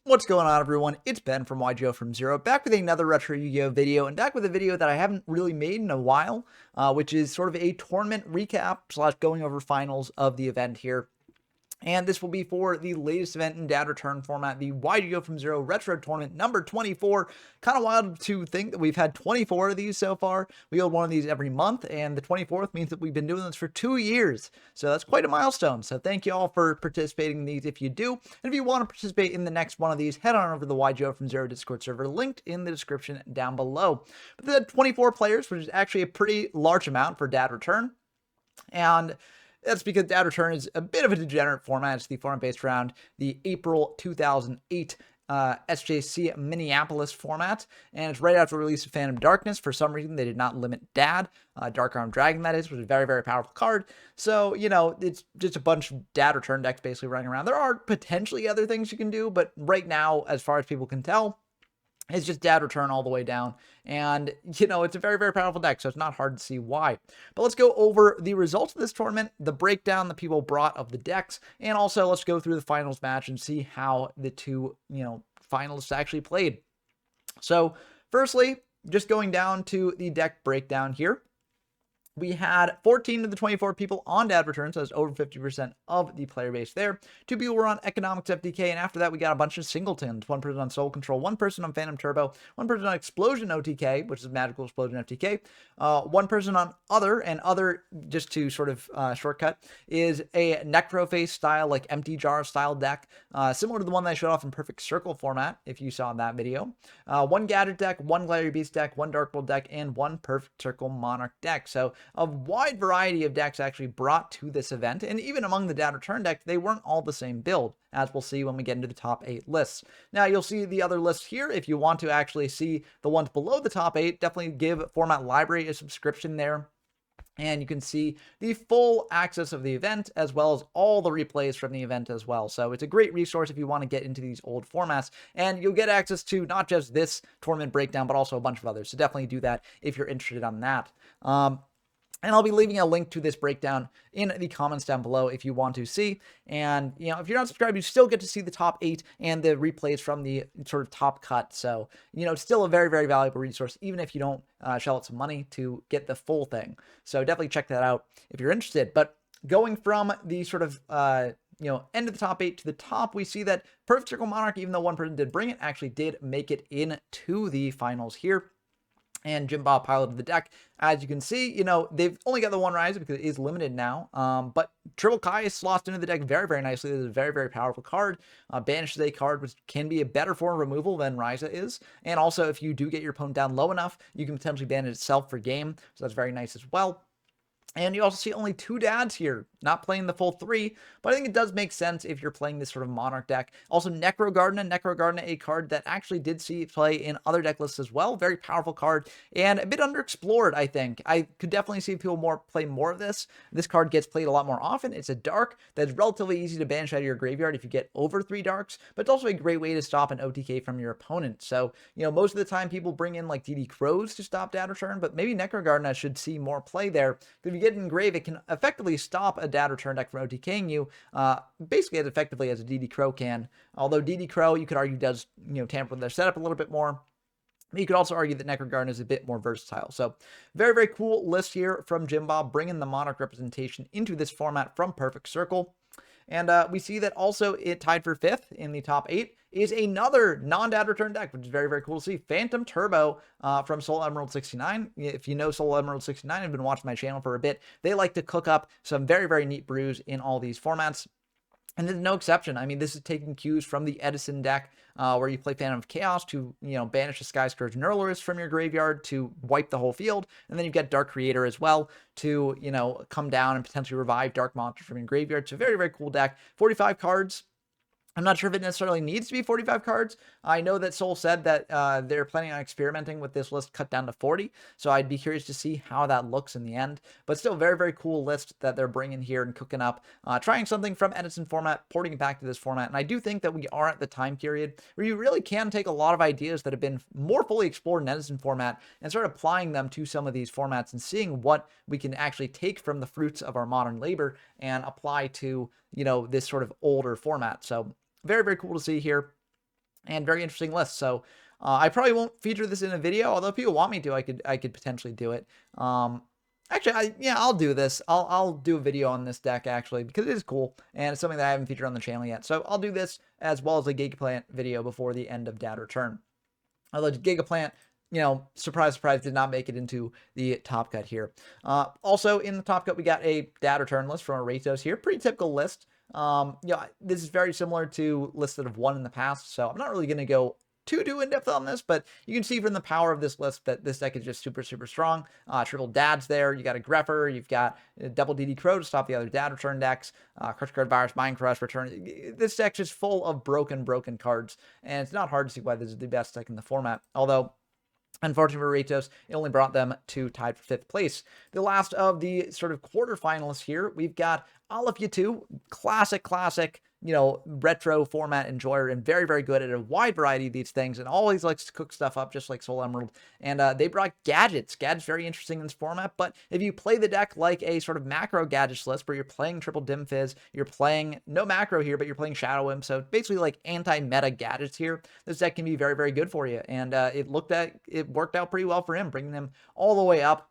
What's going on, everyone? It's Ben from YGO from Zero, back with another Retro Yu-Gi-Oh video, and back with a video that I haven't really made in a while, which is sort of a tournament recap slash going over finals of the event here. And this will be for the latest event in dad return format, the YGO from Zero Retro Tournament number 24. Kind of wild to think that we've had 24 of these so far. We hold one of these every month, and the 24th means that we've been doing this for 2 years. So that's quite a milestone. So thank you all for participating in these if you do. And if you want to participate in the next one of these, head on over to the YGO from Zero Discord server, linked in the description down below. But the 24 players, which is actually a pretty large amount for dad return. And that's because Dad Return is a bit of a degenerate format. It's the format based around the April 2008 SJC Minneapolis format, and it's right after the release of Phantom Darkness. For some reason, they did not limit Dad, Dark Arm Dragon, that is, which is a very, very powerful card. So, you know, it's just a bunch of Dad Return decks basically running around. There are potentially other things you can do, but right now, as far as people can tell, it's just Dad Return all the way down. And, you know, it's a very, very powerful deck, so it's not hard to see why. But let's go over the results of this tournament, the breakdown that people brought of the decks, and also let's go through the finals match and see how the two, finalists actually played. So, firstly, just going down to the deck breakdown here. We had 14 of the 24 people on Dad Return, so that's over 50% of the player base there. 2 people were on Economics FTK, and after that, we got a bunch of singletons. 1 person on Soul Control, 1 person on Phantom Turbo, 1 person on Explosion OTK, which is Magical Explosion FTK, 1 person on Other, and Other, just to sort of shortcut, is a Necroface style, like Empty Jar style deck, similar to the one that I showed off in Perfect Circle format, if you saw in that video. 1 Gadget deck, 1 Gladiator Beast deck, 1 Dark World deck, and 1 Perfect Circle Monarch deck. So, a wide variety of decks actually brought to this event, and even among the Dad Return decks, they weren't all the same build, as we'll see when we get into the top 8 lists. Now, you'll see the other lists here. If you want to actually see the ones below the top 8, definitely give Format Library a subscription there. And you can see the full access of the event, as well as all the replays from the event as well. So it's a great resource if you want to get into these old formats. And you'll get access to not just this tournament breakdown, but also a bunch of others. So definitely do that if you're interested on that. And I'll be leaving a link to this breakdown in the comments down below if you want to see. And, if you're not subscribed, you still get to see the top 8 and the replays from the sort of top cut. So, it's still a very, very valuable resource, even if you don't shell out some money to get the full thing. So definitely check that out if you're interested. But going from the sort of, end of the top 8 to the top, we see that Perfect Circle Monarch, even though 1 person did bring it, actually did make it into the finals here. And Jim Bob piloted the deck. As you can see, they've only got the 1 Ryza because it is limited now. But Triple Kai slots into the deck very, very nicely. This is a very, very powerful card. Banishes a card which can be a better form of removal than Ryza is. And also, if you do get your opponent down low enough, you can potentially banish itself for game. So that's very nice as well. And you also see only 2 dads here, not playing the full 3, but I think it does make sense if you're playing this sort of Monarch deck. Also, Necrogardna, a card that actually did see play in other deck lists as well. Very powerful card, and a bit underexplored, I think. I could definitely see people play more of this. This card gets played a lot more often. It's a dark that's relatively easy to banish out of your graveyard if you get over 3 darks, but it's also a great way to stop an OTK from your opponent. So, most of the time people bring in like DD Crows to stop Dad Return, but maybe Necrogardna should see more play there. If you get engrave, it can effectively stop a Dad Return deck from OTKing you, basically as effectively as a DD Crow can. Although DD Crow, you could argue, does tamper with their setup a little bit more. You could also argue that Necrogardna is a bit more versatile. So, very, very cool list here from Jim Bob, bringing the Monarch representation into this format from Perfect Circle. And we see that also it tied for 5th in the top 8 is another non-Dad Return deck, which is very, very cool to see. Phantom Turbo from Soul Emerald 69. If you know Soul Emerald 69 and have been watching my channel for a bit, they like to cook up some very, very neat brews in all these formats. And there's no exception. I mean, this is taking cues from the Edison deck, where you play Phantom of Chaos to, banish a Sky Scourge Nurlerus from your graveyard to wipe the whole field. And then you've got Dark Creator as well to, come down and potentially revive Dark Monsters from your graveyard. So very, very cool deck. 45 cards. I'm not sure if it necessarily needs to be 45 cards. I know that Soul said that they're planning on experimenting with this list cut down to 40, so I'd be curious to see how that looks in the end. But still, very, very cool list that they're bringing here and cooking up, trying something from Edison format, porting it back to this format. And I do think that we are at the time period where you really can take a lot of ideas that have been more fully explored in Edison format and start applying them to some of these formats and seeing what we can actually take from the fruits of our modern labor and apply to, this sort of older format. So very, very cool to see here. and very interesting list. So I probably won't feature this in a video, although if people want me to, I could potentially do it. Actually, yeah, I'll do this. I'll do a video on this deck actually, because it is cool and it's something that I haven't featured on the channel yet. So I'll do this as well as a Gigaplant video before the end of Dad Return. Although Gigaplant, you know, surprise, surprise, did not make it into the top cut here. Also in the top cut, we got a Dad Return list from Aratos here. Pretty typical list. Yeah, this is very similar to lists that have won in the past, so I'm not really going to go too in-depth on this, but you can see from the power of this list that this deck is just super strong. Triple Dads there. You got a Grepper. You've got a double DD Crow to stop the other Dad Return decks. Crush Guard Virus, Mind Crush, Return. This deck's just full of broken cards, and it's not hard to see why this is the best deck in the format, although unfortunately for Ratos, it only brought them to tied for 5th place. The last of the sort of quarterfinalists here, we've got Olafia 2, classic, you know, retro format enjoyer, and very good at a wide variety of these things, and always likes to cook stuff up just like Soul Emerald. And they brought gadgets. Gadgets very interesting in this format, but if you play the deck like a sort of macro gadgets list where you're playing triple Dim Fizz, you're playing no macro here, but you're playing Shadow Imp, so basically like anti-meta gadgets here, this deck can be very good for you. And it worked out pretty well for him, bringing him all the way up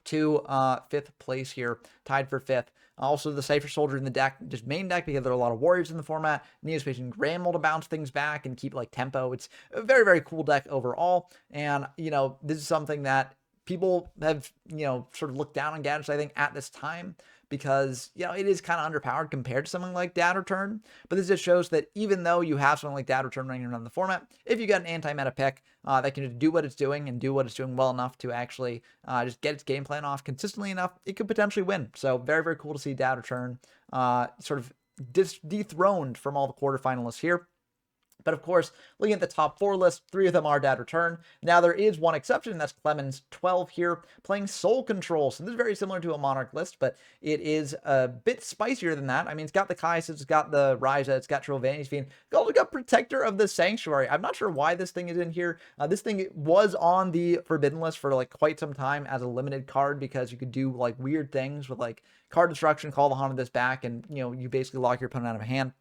to 5th place here, tied for 5th. Also, the Cypher Soldier in the deck, just main deck, because there are a lot of warriors in the format. Neospace and Granmole to bounce things back and keep like tempo. It's a very cool deck overall. And, you know, this is something that people have, you know, sort of looked down on gadgets, I think, at this time, because, you know, it is kind of underpowered compared to something like Dad Return. But this just shows that even though you have something like Dad Return running around the format, if you got an anti-meta pick that can just do what it's doing and do what it's doing well enough to actually just get its game plan off consistently enough, it could potentially win. So very cool to see Dad Return sort of dethroned from all the quarterfinalists here. But of course, looking at the top 4 list, 3 of them are Dad Return. Now, there is one exception, and that's Clemens 12 here, playing Soul Control. So this is very similar to a Monarch list, but it is a bit spicier than that. I mean, it's got the Kai'Sa, it's got the Ryza, it's got Triple Vanity's Fiend. It's also got Protector of the Sanctuary. I'm not sure why this thing is in here. This thing was on the Forbidden list for like quite some time as a limited card, because you could do like weird things with like card destruction, call the Haunt of this back, and, you know, you basically lock your opponent out of a hand.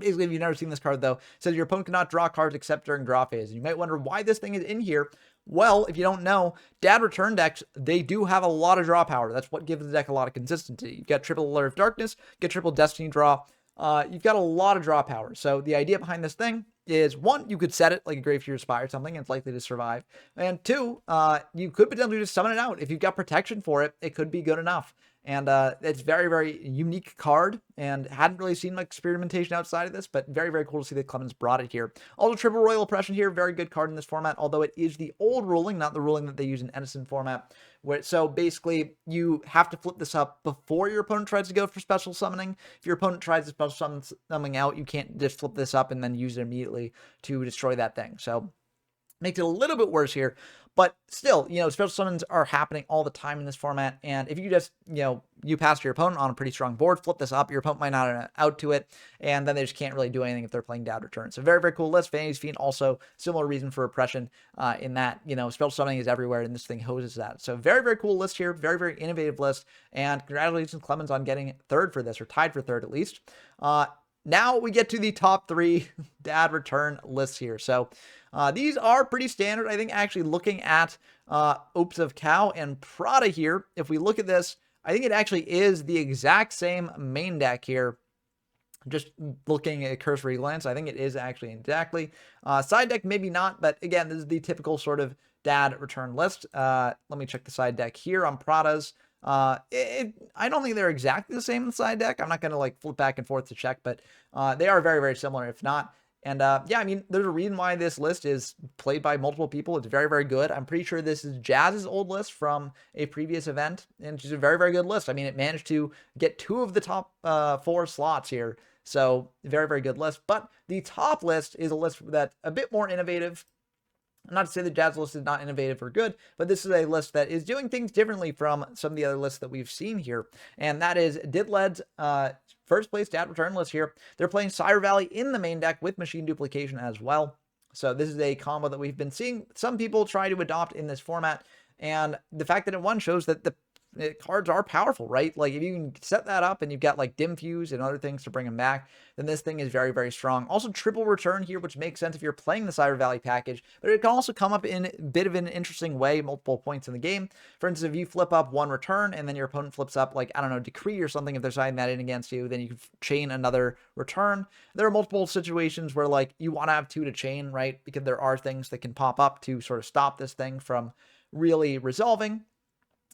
Basically, if you've never seen this card, though, it says your opponent cannot draw cards except during draw phase. And you might wonder why this thing is in here. Well, if you don't know, Dad Return decks, they do have a lot of draw power. That's what gives the deck a lot of consistency. You've got triple Alert of Darkness, get triple Destiny draw. You've got a lot of draw power. So the idea behind this thing is, 1, you could set it like a Gravetear Spire or something, and it's likely to survive. And 2, you could potentially just summon it out. If you've got protection for it, it could be good enough. And it's very unique card, and hadn't really seen much experimentation outside of this, but very cool to see that Clemens brought it here. Also, Triple Royal Oppression here, very good card in this format, although it is the old ruling, not the ruling that they use in Edison format. So basically, you have to flip this up before your opponent tries to go for special summoning. If your opponent tries to special summon something out, you can't just flip this up and then use it immediately to destroy that thing. So makes it a little bit worse here. But still, you know, special summons are happening all the time in this format. And if you just, you know, you pass your opponent on a pretty strong board, flip this up, your opponent might not out to it, and then they just can't really do anything if they're playing Dad Return. So very cool list. Vanity's Fiend, also similar reason for oppression in that, you know, special summoning is everywhere, and this thing hoses that. So very cool list here. Very innovative list. And congratulations, Clemens, on getting 3rd for this, or tied for 3rd at least. Now we get to the top 3 Dad Return lists here. So these are pretty standard. I think actually looking at Opes of Cow and Prada here, if we look at this, I think it actually is the exact same main deck here. Just looking at cursory glance, I think it is actually exactly. Side deck, maybe not, but again, this is the typical sort of Dad Return list. Let me check the side deck here on Prada's. I don't think they're exactly the same in the side deck. I'm not going to like flip back and forth to check, but they are very similar, if not. And yeah, I mean, there's a reason why this list is played by multiple people. It's very good. I'm pretty sure this is Jazz's old list from a previous event, and it's just a very good list. I mean, it managed to get 2 of the top 4 slots here. So very good list. But the top list is a list that's a bit more innovative. Not to say the Jazz list is not innovative or good, but this is a list that is doing things differently from some of the other lists that we've seen here. And that is Didled's first place Dad Return list here. They're playing Sire Valley in the main deck with Machine Duplication as well. So this is a combo that we've been seeing some people try to adopt in this format. And the fact that it won shows that the cards are powerful, right? Like if you can set that up and you've got like dim fuse and other things to bring them back, then this thing is very, very strong. Also triple return here, which makes sense if you're playing the Cyber Valley package, but it can also come up in a bit of an interesting way, multiple points in the game. For instance, if you flip up one return and then your opponent flips up like, I don't know, decree or something, if they're siding that in against you, then you can chain another return. There are multiple situations where like you want to have two to chain, right? Because there are things that can pop up to sort of stop this thing from really resolving.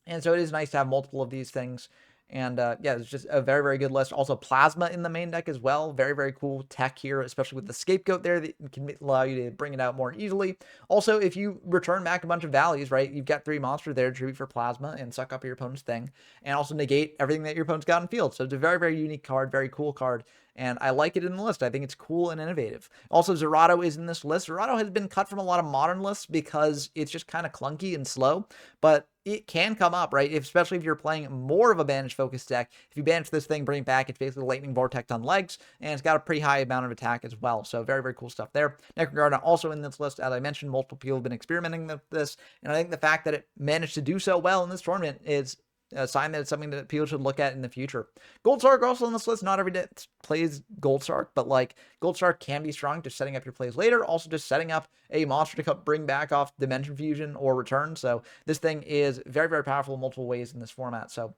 And so it is nice to have multiple of these things. And yeah, it's just a very, very good list. Also, Plasma in the main deck as well. Very, very cool tech here, especially with the Scapegoat there that can allow you to bring it out more easily. Also, if you return back a bunch of values, right, you've got 3 monsters there to tribute for Plasma and suck up your opponent's thing. And also negate everything that your opponent's got in field. So it's a very, very unique card, very cool card. And I like it in the list. I think it's cool and innovative. Also, Zerato is in this list. Zerato has been cut from a lot of modern lists because it's just kind of clunky and slow. But it can come up, right? Especially if you're playing more of a banish-focused deck. If you banish this thing, bring it back, it's basically Lightning Vortex on legs, and it's got a pretty high amount of attack as well. So very, very cool stuff there. Necrogarden also in this list. As I mentioned, multiple people have been experimenting with this, and I think the fact that it managed to do so well in this tournament is a sign that it's something that people should look at in the future. Goldstark also on this list. Not every deck plays Goldstark, but like Goldstark can be strong just setting up your plays later. Also just setting up a monster to bring back off Dimension Fusion or Return. So this thing is very, very powerful in multiple ways in this format. So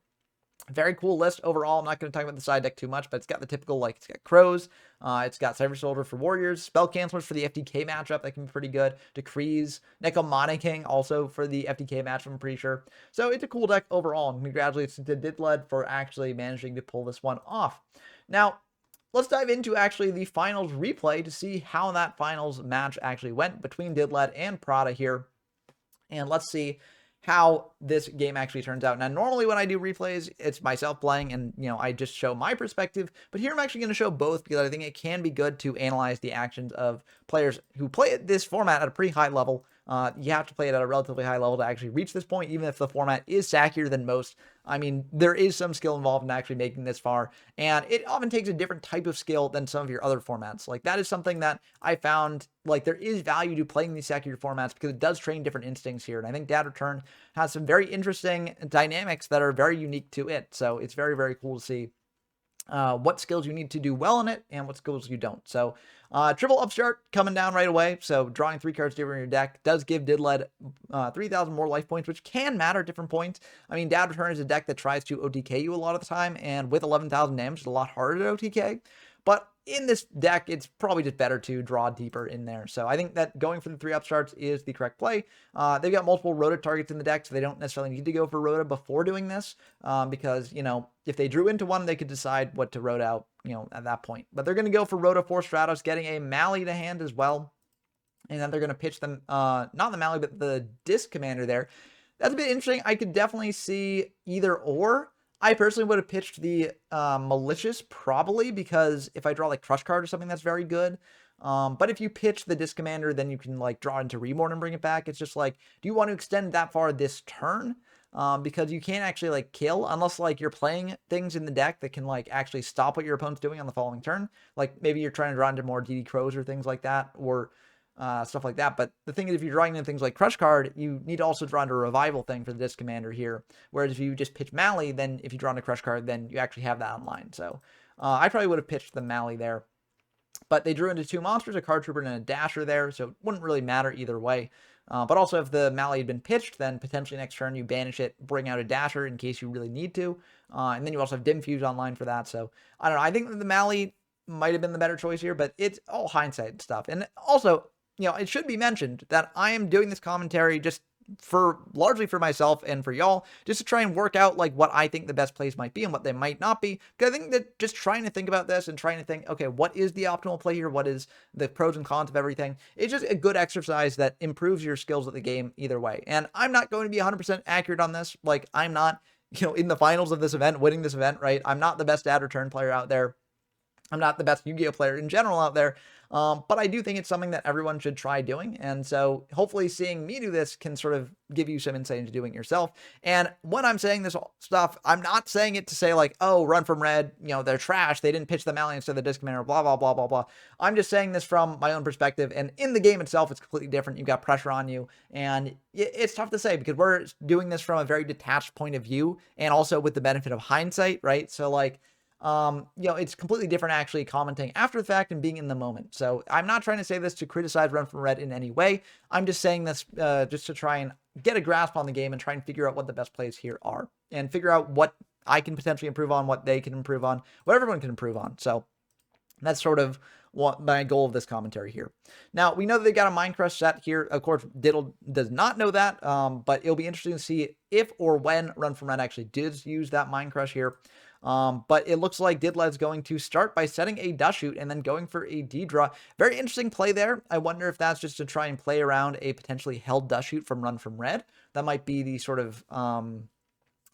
very cool list overall. I'm not going to talk about the side deck too much, but it's got the typical, like, it's got Crows, it's got Cyber Soldier for Warriors, Spell Cancelers for the FDK matchup, that can be pretty good, Decrees, Necromana King also for the FDK matchup, I'm pretty sure. So it's a cool deck overall, and congratulations to Didled for actually managing to pull this one off. Now, let's dive into actually the finals replay to see how that finals match actually went between Didled and Prada here. And let's see how this game actually turns out. Now, normally when I do replays, it's myself playing and, you know, I just show my perspective, but here I'm actually going to show both because I think it can be good to analyze the actions of players who play this format at a pretty high level. You have to play it at a relatively high level to actually reach this point, even if the format is sackier than most. I mean, there is some skill involved in actually making this far, and it often takes a different type of skill than some of your other formats. Like, that is something that I found, like, there is value to playing these sackier formats because it does train different instincts here, and I think Dad Return has some very interesting dynamics that are very unique to it, so it's very, very cool to see what skills you need to do well in it and what skills you don't. So triple upstart coming down right away. So drawing 3 cards deeper in your deck does give Didled 3,000 more life points, which can matter at different points. I mean, Dad Return is a deck that tries to OTK you a lot of the time, and with 11,000 damage, it's a lot harder to OTK. But in this deck, it's probably just better to draw deeper in there. So I think that going for the 3 upstarts is the correct play. They've got multiple Rota targets in the deck, so they don't necessarily need to go for Rota before doing this, because, you know, if they drew into one, they could decide what to Rota out, you know, at that point. But they're going to go for Rota for Stratos, getting a Mally to hand as well. And then they're going to pitch them, not the Mally, but the Disc Commander there. That's a bit interesting. I could definitely see either or. I personally would have pitched the Malicious probably, because if I draw like Crush Card or something, that's very good. But if you pitch the Disc Commander, then you can like draw into Reborn and bring it back. It's just like, do you want to extend that far this turn? Because you can't actually like kill unless like you're playing things in the deck that can like actually stop what your opponent's doing on the following turn. Like maybe you're trying to draw into more DD Crows or things like that, or stuff like that. But the thing is, if you're drawing into things like Crush Card, you need to also draw into a Revival thing for the Disc Commander here. Whereas if you just pitch Mally, then if you draw into Crush Card, then you actually have that online. So I probably would have pitched the Mally there. But they drew into 2 monsters, a Card Trooper and a Dasher there, so it wouldn't really matter either way. But also, if the Mally had been pitched, then potentially next turn you banish it, bring out a Dasher in case you really need to. And then you also have Dim Fuse online for that. So, I don't know. I think that the Mally might have been the better choice here, but it's all hindsight stuff. And also, you know, it should be mentioned that I am doing this commentary just largely for myself and for y'all, just to try and work out like what I think the best plays might be and what they might not be. Because I think that just trying to think about this and trying to think, okay, what is the optimal play here? What is the pros and cons of everything? It's just a good exercise that improves your skills at the game either way. And I'm not going to be 100% accurate on this. Like, I'm not, you know, in the finals of this event, winning this event, right? I'm not the best Dad Return player out there. I'm not the best Yu-Gi-Oh player in general out there. But I do think it's something that everyone should try doing. And so hopefully seeing me do this can sort of give you some insight into doing it yourself. And when I'm saying this stuff, I'm not saying it to say like, oh, run from red, they're trash. They didn't pitch the Mally instead of the disc commander, blah, blah, blah, blah, blah. I'm just saying this from my own perspective. And in the game itself, it's completely different. You've got pressure on you. And it's tough to say because we're doing this from a very detached point of view and also with the benefit of hindsight, right? So like, it's completely different actually commenting after the fact and being in the moment. So I'm not trying to say this to criticize Run from Red in any way. I'm just saying this just to try and get a grasp on the game and try and figure out what the best plays here are and figure out what I can potentially improve on, what they can improve on, what everyone can improve on. So that's sort of what my goal of this commentary here. Now, we know that they got a Mind Crush set here. Of course, Diddle does not know that, but it'll be interesting to see if or when Run from Red actually did use that Mind Crush here. But it looks like Didled's going to start by setting a Dust Shoot and then going for a D-Draw. Very interesting play there. I wonder if that's just to try and play around a potentially held Dust Shoot from Run from Red. That might be the sort of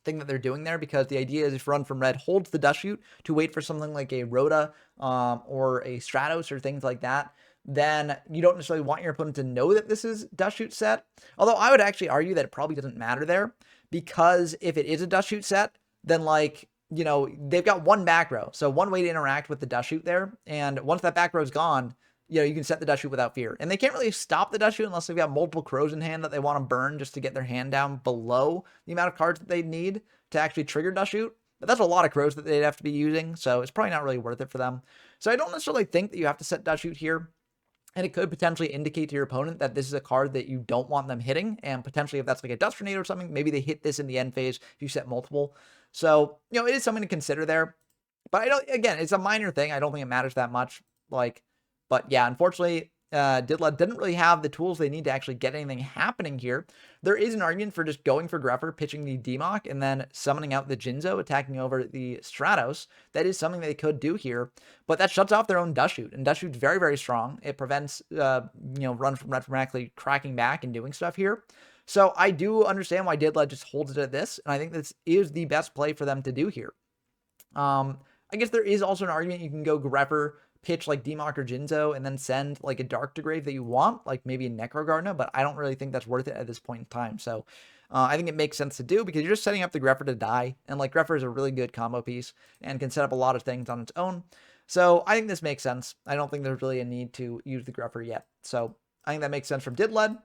thing that they're doing there, because the idea is if Run from Red holds the Dust Shoot to wait for something like a Rhoda or a Stratos or things like that, then you don't necessarily want your opponent to know that this is Dust Shoot set. Although I would actually argue that it probably doesn't matter there, because if it is a Dust Shoot set, then like, they've got one back row. So one way to interact with the Dust Shoot there. And once that back row is gone, you can set the Dust Shoot without fear. And they can't really stop the Dust Shoot unless they've got multiple crows in hand that they want to burn just to get their hand down below the amount of cards that they need to actually trigger Dust Shoot. But that's a lot of crows that they'd have to be using, so it's probably not really worth it for them. So I don't necessarily think that you have to set Dust Shoot here. And it could potentially indicate to your opponent that this is a card that you don't want them hitting. And potentially if that's like a Dust Tornado or something, maybe they hit this in the end phase if you set multiple. So, it is something to consider there. But again, it's a minor thing. I don't think it matters that much. But yeah, unfortunately, Didled didn't really have the tools they need to actually get anything happening here. There is an argument for just going for Grepher, pitching the Demok, and then summoning out the Jinzo, attacking over the Stratos. That is something they could do here, but that shuts off their own Dust Shoot, and Dust Shoot's very, very strong. It prevents, Run from Red from actually cracking back and doing stuff here. So I do understand why Didled just holds it at this, and I think this is the best play for them to do here. I guess there is also an argument you can go Grepher, pitch like Demok or Jinzo, and then send like a Dark to Grave that you want, like maybe a Necrogardener, but I don't really think that's worth it at this point in time. So I think it makes sense to do because you're just setting up the Grepher to die, and like Grepher is a really good combo piece and can set up a lot of things on its own. So I think this makes sense. I don't think there's really a need to use the Grepher yet. So I think that makes sense from Didled.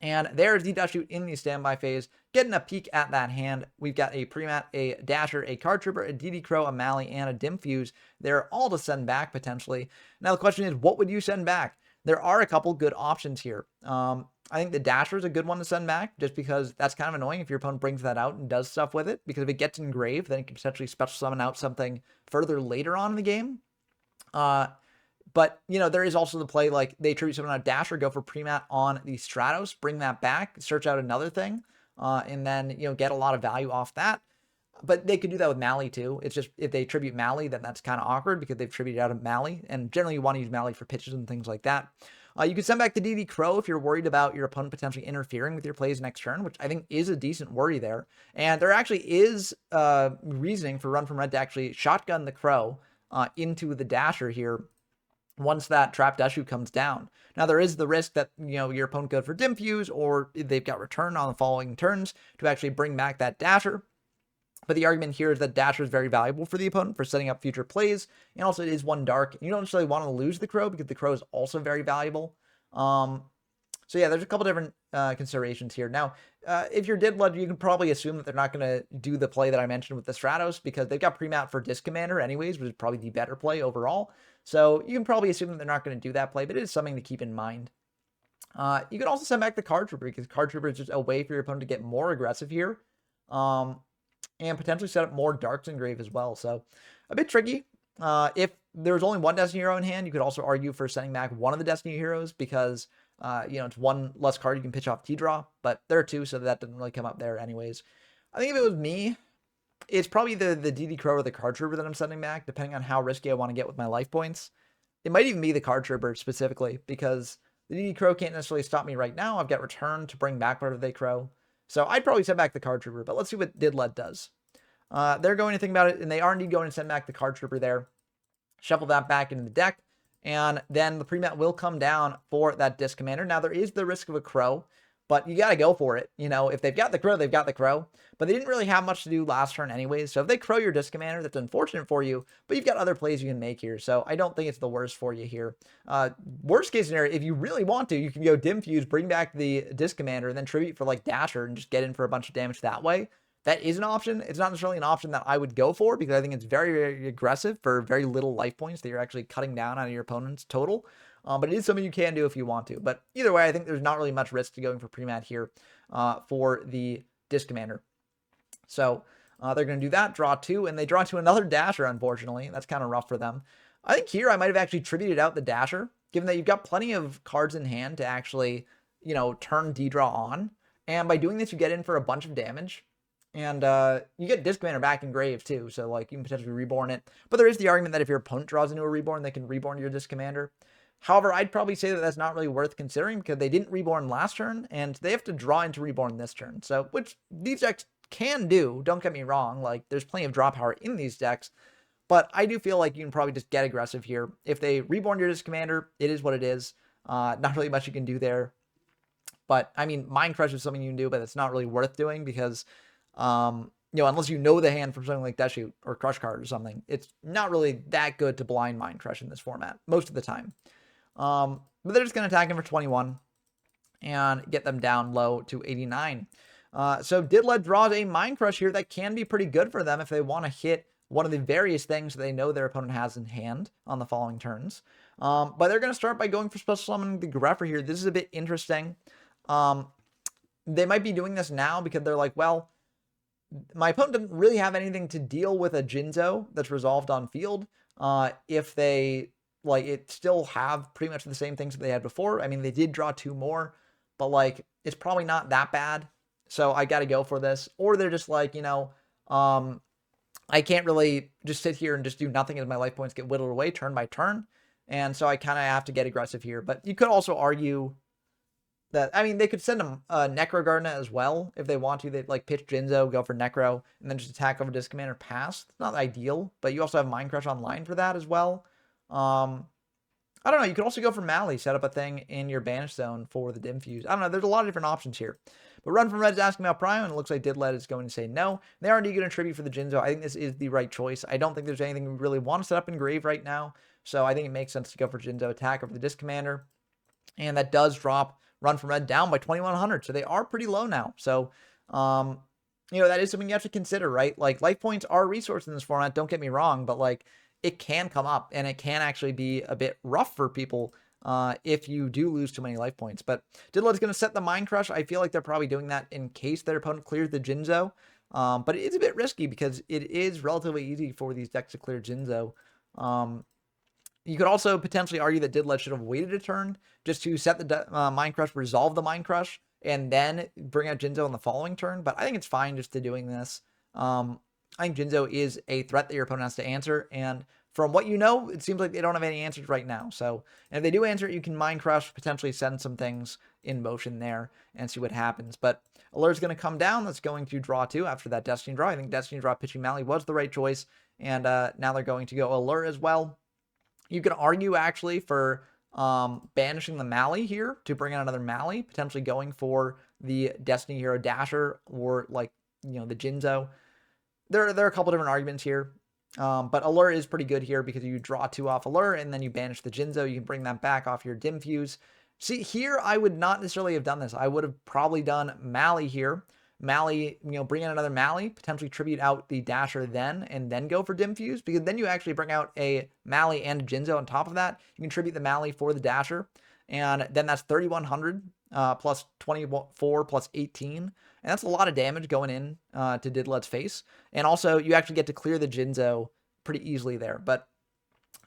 And there's the Dust Shoot in the standby phase. Getting a peek at that hand, we've got a Premat, a Dasher, a Card Trooper, a DD Crow, a Mally, and a Dim Fuse. They're all to send back, potentially. Now, the question is, what would you send back? There are a couple good options here. I think the Dasher is a good one to send back, just because that's kind of annoying if your opponent brings that out and does stuff with it. Because if it gets engraved, then it can potentially special summon out something further later on in the game. But, there is also the play, like, they tribute summon out Dasher, go for Premat on the Stratos, bring that back, search out another thing, and then, get a lot of value off that. But they could do that with Mally, too. It's just, if they tribute Mally, then that's kind of awkward, because they've tributed out of Mally, and generally you want to use Mally for pitches and things like that. You can send back the DD Crow if you're worried about your opponent potentially interfering with your plays next turn, which I think is a decent worry there. And there actually is reasoning for Run from Red to actually shotgun the Crow into the Dasher here, once that trap Dust Shoot comes down. Now, there is the risk that, your opponent goes for Dim Fuse, or they've got return on the following turns to actually bring back that Dasher. But the argument here is that Dasher is very valuable for the opponent for setting up future plays. And also, it is one dark. You don't necessarily want to lose the Crow because the Crow is also very valuable. So yeah, there's a couple different considerations here. Now, if you're Didled, you can probably assume that they're not going to do the play that I mentioned with the Stratos, because they've got Premat for Disc Commander anyways, which is probably the better play overall. So you can probably assume that they're not going to do that play, but it is something to keep in mind. You can also send back the Card Trooper, because Card Trooper is just a way for your opponent to get more aggressive here. And potentially set up more Darks Engrave as well. So a bit tricky. If there's only one Destiny Hero in hand, you could also argue for sending back one of the Destiny Heroes, because it's one less card you can pitch off T-Draw, but there are two, so that didn't really come up there anyways. I think if it was me, it's probably the DD Crow or the Card Trooper that I'm sending back, depending on how risky I want to get with my life points. It might even be the Card Trooper specifically, because the DD Crow can't necessarily stop me right now. I've got return to bring back whatever they Crow. So I'd probably send back the Card Trooper, but let's see what Didled does. They're going to think about it, and they are indeed going to send back the Card Trooper there. Shuffle that back into the deck. and then the pre-met will come down for that Disc Commander. Now, there is the risk of a Crow, but you got to go for it. You know, if they've got the Crow, they've got the Crow. But they didn't really have much to do last turn anyways. So if they Crow your Disc Commander, that's unfortunate for you, but you've got other plays you can make here. So I don't think it's the worst for you here. Worst case scenario, if you really want to, you can go Dim Fuse, bring back the Disc Commander, and then tribute for like Dasher and just get in for a bunch of damage that way. That is an option. It's not necessarily an option that I would go for because I think it's very, very aggressive for very little life points that you're actually cutting down out of your opponent's total. But it is something you can do if you want to. But either way, I think there's not really much risk to going for pre-mat here for the Disc Commander. So they're going to do that, draw 2, and they draw to another Dasher, unfortunately. That's kind of rough for them. I think here I might have actually tributed out the Dasher, given that you've got plenty of cards in hand to actually, you know, turn D-draw on. And by doing this, you get in for a bunch of damage. And you get Disc Commander back in Grave, too, so, like, you can potentially reborn it. But there is the argument that if your opponent draws into a reborn, they can reborn your Disc Commander. However, I'd probably say that that's not really worth considering because they didn't reborn last turn, and they have to draw into reborn this turn. So, which these decks can do, don't get me wrong, like, there's plenty of draw power in these decks, but I do feel like you can probably just get aggressive here. If they reborn your Disc Commander, it is what it is. Not really much you can do there. But, I mean, Mind Crush is something you can do, but it's not really worth doing because... you know, unless you know the hand from something like Death Shoot or Crush Card or something, it's not really that good to blind Mind Crush in this format most of the time. But they're just going to attack him for 21 and get them down low to 89. So Didled draws a Mind Crush here that can be pretty good for them if they want to hit one of the various things that they know their opponent has in hand on the following turns. But they're going to start by going for Special Summoning the Grepher here. This is a bit interesting. They might be doing this now because they're like, well, my opponent doesn't really have anything to deal with a Jinzo that's resolved on field. If they, like, it still have pretty much the same things that they had before. I mean, they did draw 2 more, but, like, it's probably not that bad. So I got to go for this. Or they're just like, you know, I can't really just sit here and just do nothing as my life points get whittled away turn by turn. And so I kind of have to get aggressive here. But you could also argue that, I mean, they could send them Necro Gardener as well if they want to. They'd like pitch Jinzo, go for Necro, and then just attack over Disc Commander pass. It's not ideal, but you also have Mind Crush online for that as well. I don't know. You could also go for Mally, set up a thing in your Banish Zone for the Dim Fuse. I don't know. There's a lot of different options here. But Run from Red's asking about Prime, and it looks like Didled is going to say no. They are indeed going to tribute for the Jinzo. I think this is the right choice. I don't think there's anything we really want to set up in Grave right now. So I think it makes sense to go for Jinzo attack over the Disc Commander. And that does drop Run from Red down by 2,100. So they are pretty low now. So, you know, that is something you have to consider, right? Like, life points are a resource in this format. Don't get me wrong, but, like, it can come up and it can actually be a bit rough for people if you do lose too many life points. But Didled's going to set the Mind Crush. I feel like they're probably doing that in case their opponent clears the Jinzo. But it is a bit risky because it is relatively easy for these decks to clear Jinzo. You could also potentially argue that Didled should have waited a turn just to set the Mind Crush, resolve the Mind Crush, and then bring out Jinzo on the following turn. But I think it's fine just to doing this. I think Jinzo is a threat that your opponent has to answer. And from what you know, it seems like they don't have any answers right now. So, and if they do answer it, you can Mind Crush, potentially send some things in motion there and see what happens. But Alure's going to come down. That's going to draw 2 after that Destiny draw. I think Destiny draw pitching Mally was the right choice. And now they're going to go Allure as well. You can argue, actually, for banishing the Mally here to bring in another Mally, potentially going for the Destiny Hero Dasher or, like, you know, the Jinzo. There are a couple different arguments here, but Allure is pretty good here because you draw 2 off Allure and then you banish the Jinzo. You can bring that back off your Dim Fuse. See, here I would not necessarily have done this. I would have probably done Mally here. Mally, you know, bring in another Mally, potentially tribute out the Dasher then, and then go for Dim Fuse, because then you actually bring out a Mally and a Jinzo on top of that. You can tribute the Mally for the Dasher, and then that's 3,100 plus 24 plus 18, and that's a lot of damage going in to Didled's face. And also, you actually get to clear the Jinzo pretty easily there. But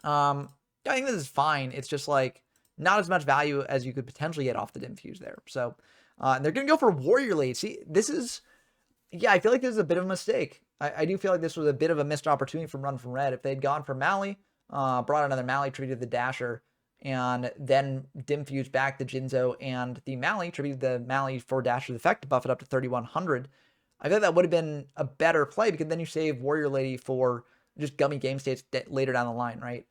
I think this is fine. It's just like not as much value as you could potentially get off the Dim Fuse there. So. And they're going to go for Warrior Lady. See, this is, yeah, I feel like this is a bit of a mistake. I do feel like this was a bit of a missed opportunity from Run from Red. If they'd gone for Mally, brought another Mally, treated the Dasher, and then Dim Fuse back the Jinzo and the Mally, treated the Mally for Dasher's effect to buff it up to 3,100. I feel like that would have been a better play because then you save Warrior Lady for just gummy game states later down the line, right?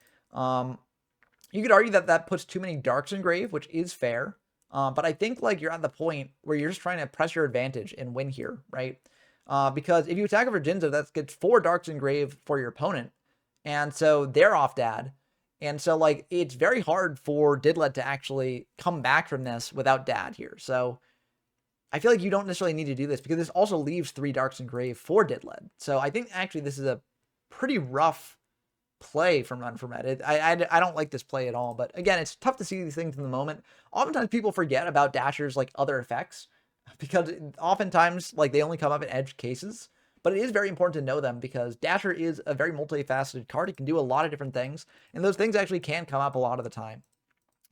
You could argue that that puts too many darks in grave, which is fair. But I think like you're at the point where you're just trying to press your advantage and win here, right? Because if you attack over Jinzo, that gets 4 darks in grave for your opponent. And so they're off dad. And so like it's very hard for Didled to actually come back from this without dad here. So I feel like you don't necessarily need to do this because this also leaves 3 darks in grave for Didled. So I think actually this is a pretty rough play from Run for Red. I don't like this play at all. But again, it's tough to see these things in the moment. Oftentimes people forget about Dasher's like other effects because oftentimes like they only come up in edge cases. But it is very important to know them because Dasher is a very multifaceted card. It can do a lot of different things, and those things actually can come up a lot of the time.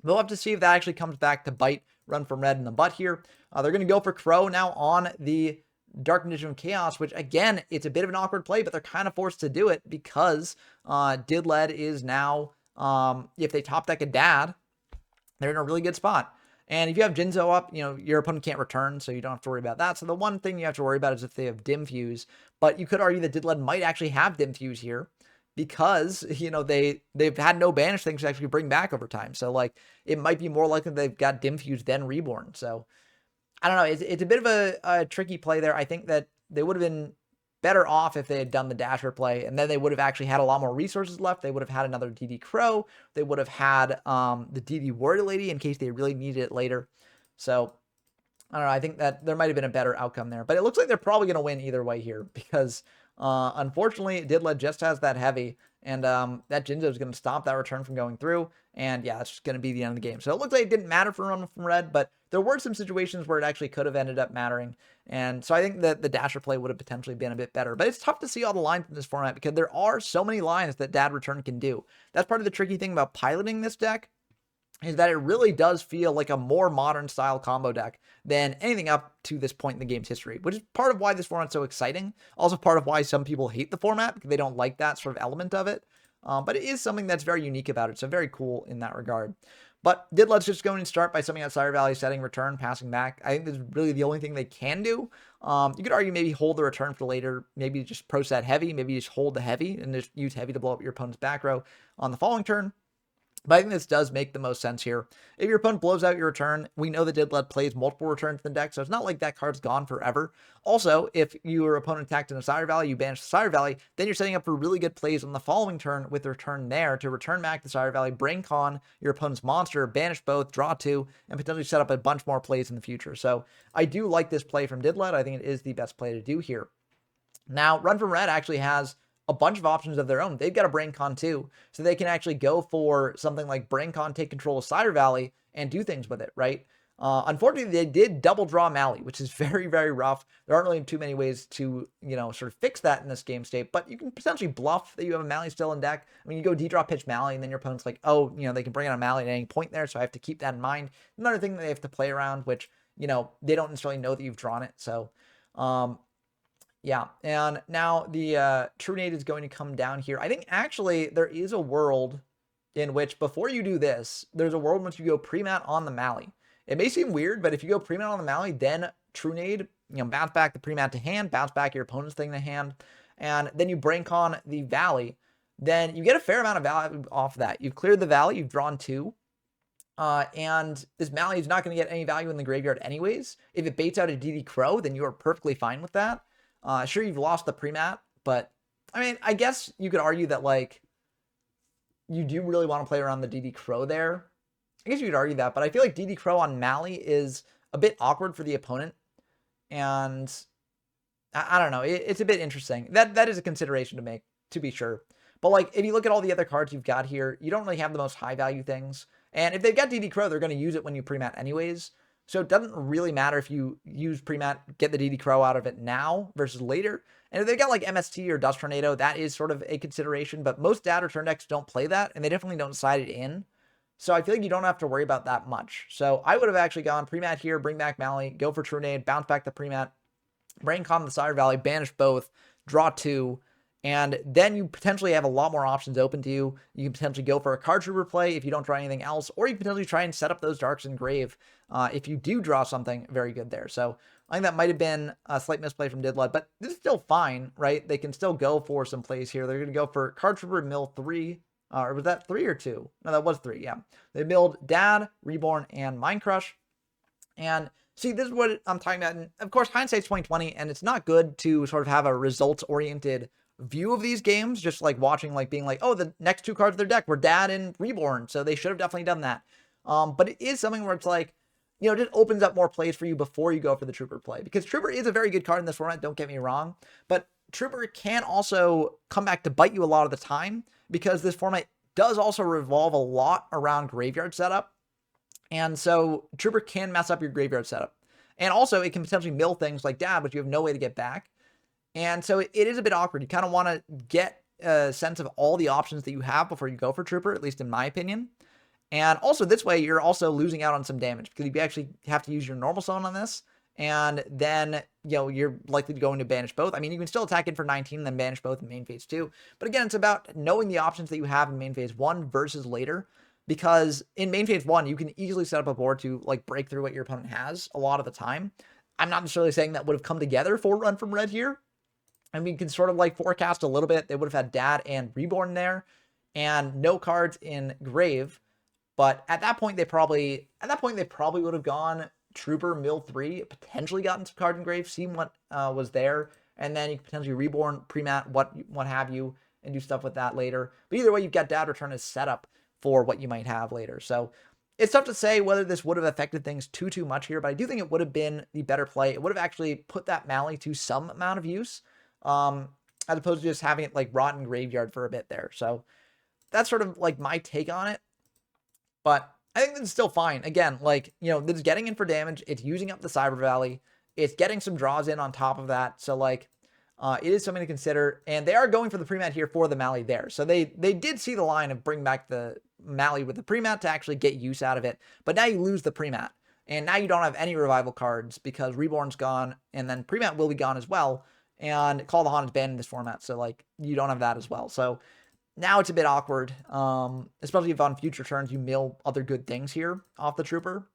We'll have to see if that actually comes back to bite Run from Red in the butt here. They're going to go for Crow now on the Dark Magician of Chaos, which again, it's a bit of an awkward play, but they're kind of forced to do it because Didled is now, if they top deck a dad, they're in a really good spot. And if you have Jinzo up, you know, your opponent can't return, so you don't have to worry about that. So the one thing you have to worry about is if they have Dim Fuse. But you could argue that Didled might actually have Dim Fuse here because, you know, they've had no banish things to actually bring back over time. So, like, it might be more likely they've got Dim Fuse than Reborn. So, I don't know. It's a bit of a tricky play there. I think that they would have been better off if they had done the Dasher play, and then they would have actually had a lot more resources left. They would have had another DD Crow. They would have had the DD Warrior Lady in case they really needed it later. So, I don't know. I think that there might have been a better outcome there. But it looks like they're probably going to win either way here because, unfortunately, Didled just has that heavy, and that Jinzo is going to stop that return from going through. And yeah, it's just going to be the end of the game. So it looks like it didn't matter for Run from Red, but there were some situations where it actually could have ended up mattering. And so I think that the Dasher play would have potentially been a bit better. But it's tough to see all the lines in this format because there are so many lines that Dad Return can do. That's part of the tricky thing about piloting this deck, is that it really does feel like a more modern style combo deck than anything up to this point in the game's history, which is part of why this format's so exciting. Also part of why some people hate the format because they don't like that sort of element of it. But it is something that's very unique about it. So very cool in that regard. But let's just go and start by summing out Sire Valley, setting return, passing back. I think this is really the only thing they can do. You could argue maybe hold the return for later, maybe just pro set heavy, maybe just hold the heavy and just use heavy to blow up your opponent's back row on the following turn. But I think this does make the most sense here. If your opponent blows out your return, we know that Didled plays multiple returns in the deck, so it's not like that card's gone forever. Also, if your opponent attacked in a Sire Valley, you banish the Sire Valley, then you're setting up for really good plays on the following turn with the return there to return back the Sire Valley, brain con your opponent's monster, banish both, draw 2, and potentially set up a bunch more plays in the future. So I do like this play from Didled. I think it is the best play to do here. Now, Run from Red actually has a bunch of options of their own. They've got a Brain Con too, so they can actually go for something like Brain Con, take control of Sire Valley, and do things with it, right? Unfortunately, they did double draw Mally, which is very, very rough. There aren't really too many ways to, you know, sort of fix that in this game state, but you can potentially bluff that you have a Mally still in deck. I mean, you go D-draw pitch Mally, and then your opponent's like, oh, you know, they can bring out a Mally at any point there, so I have to keep that in mind. Another thing that they have to play around, which, you know, they don't necessarily know that you've drawn it, so yeah, and now the True Nade is going to come down here. I think actually there is a world in which before you do this, there's a world in which you go pre-mat on the Mally. It may seem weird, but if you go pre-mat on the Mally, then True Nade, you know, bounce back the pre-mat to hand, bounce back your opponent's thing to hand, and then you Brain Con the Valley, then you get a fair amount of value off that. You've cleared the Valley, you've drawn 2, and this Mally is not going to get any value in the graveyard anyways. If it baits out a DD Crow, then you are perfectly fine with that. Sure, you've lost the pre-mat, but I mean, I guess you could argue that, like, you do really want to play around the DD Crow there. I guess you could argue that, but I feel like DD Crow on Mally is a bit awkward for the opponent, and I don't know. It's a bit interesting. That is a consideration to make, to be sure. But, like, if you look at all the other cards you've got here, you don't really have the most high-value things. And if they've got DD Crow, they're going to use it when you pre-mat anyways. So it doesn't really matter if you use pre-mat, get the DD Crow out of it now versus later. And if they've got like MST or Dust Tornado, that is sort of a consideration. But most dad return decks don't play that, and they definitely don't side it in. So I feel like you don't have to worry about that much. So I would have actually gone pre-mat here, bring back Mally, go for True Nade, bounce back the pre-mat, Brain Con the Sire Valley, banish both, draw 2, and then you potentially have a lot more options open to you. You can potentially go for a card trooper play if you don't draw anything else, or you can potentially try and set up those darks in grave if you do draw something very good there. So I think that might have been a slight misplay from Didled, but this is still fine, right? They can still go for some plays here. They're going to go for card trooper, mill 3, Or was that 3 or 2? No, that was 3, yeah. They milled Dad, Reborn, and Mind Crush. And see, this is what I'm talking about. And of course, hindsight's 2020, and it's not good to sort of have a results-oriented view of these games, just like watching, like being like, oh, the next 2 cards of their deck were Dad and Reborn, so they should have definitely done that. But it is something where it's like, you know, it just opens up more plays for you before you go for the Trooper play. Because Trooper is a very good card in this format, don't get me wrong. But Trooper can also come back to bite you a lot of the time, because this format does also revolve a lot around graveyard setup. And so Trooper can mess up your graveyard setup. And also it can potentially mill things like Dad, which you have no way to get back. And so it is a bit awkward. You kind of want to get a sense of all the options that you have before you go for Trooper, at least in my opinion. And also this way, you're also losing out on some damage, because you actually have to use your normal summon on this. And then, you know, you're likely to go into banish both. I mean, you can still attack in for 19 and then banish both in main phase 2. But again, it's about knowing the options that you have in main phase 1 versus later. Because in main phase 1, you can easily set up a board to like break through what your opponent has a lot of the time. I'm not necessarily saying that would have come together for Run from Red here. And we can sort of like forecast a little bit. They would have had Dad and Reborn there, and no cards in Grave. But at that point, they probably would have gone Trooper, Mill 3, potentially gotten some cards in Grave, seen what was there, and then you could potentially Reborn, pre-mat, what have you, and do stuff with that later. But either way, you've got Dad Return as setup for what you might have later. So it's tough to say whether this would have affected things too much here, but I do think it would have been the better play. It would have actually put that Mally to some amount of use, as opposed to just having it like rot in graveyard for a bit there. So that's sort of like my take on it. But I think that's still fine. Again, like, you know, it's getting in for damage. It's using up the Cyber Valley. It's getting some draws in on top of that. So, like, it is something to consider. And they are going for the pre-mat here for the Mally there. So they did see the line of bring back the Mally with the pre-mat to actually get use out of it. But now you lose the pre-mat. And now you don't have any revival cards because Reborn's gone. And then pre-mat will be gone as well. And Call the Han is banned in this format. So, like, you don't have that as well. So now it's a bit awkward, especially if on future turns you mill other good things here off the Trooper.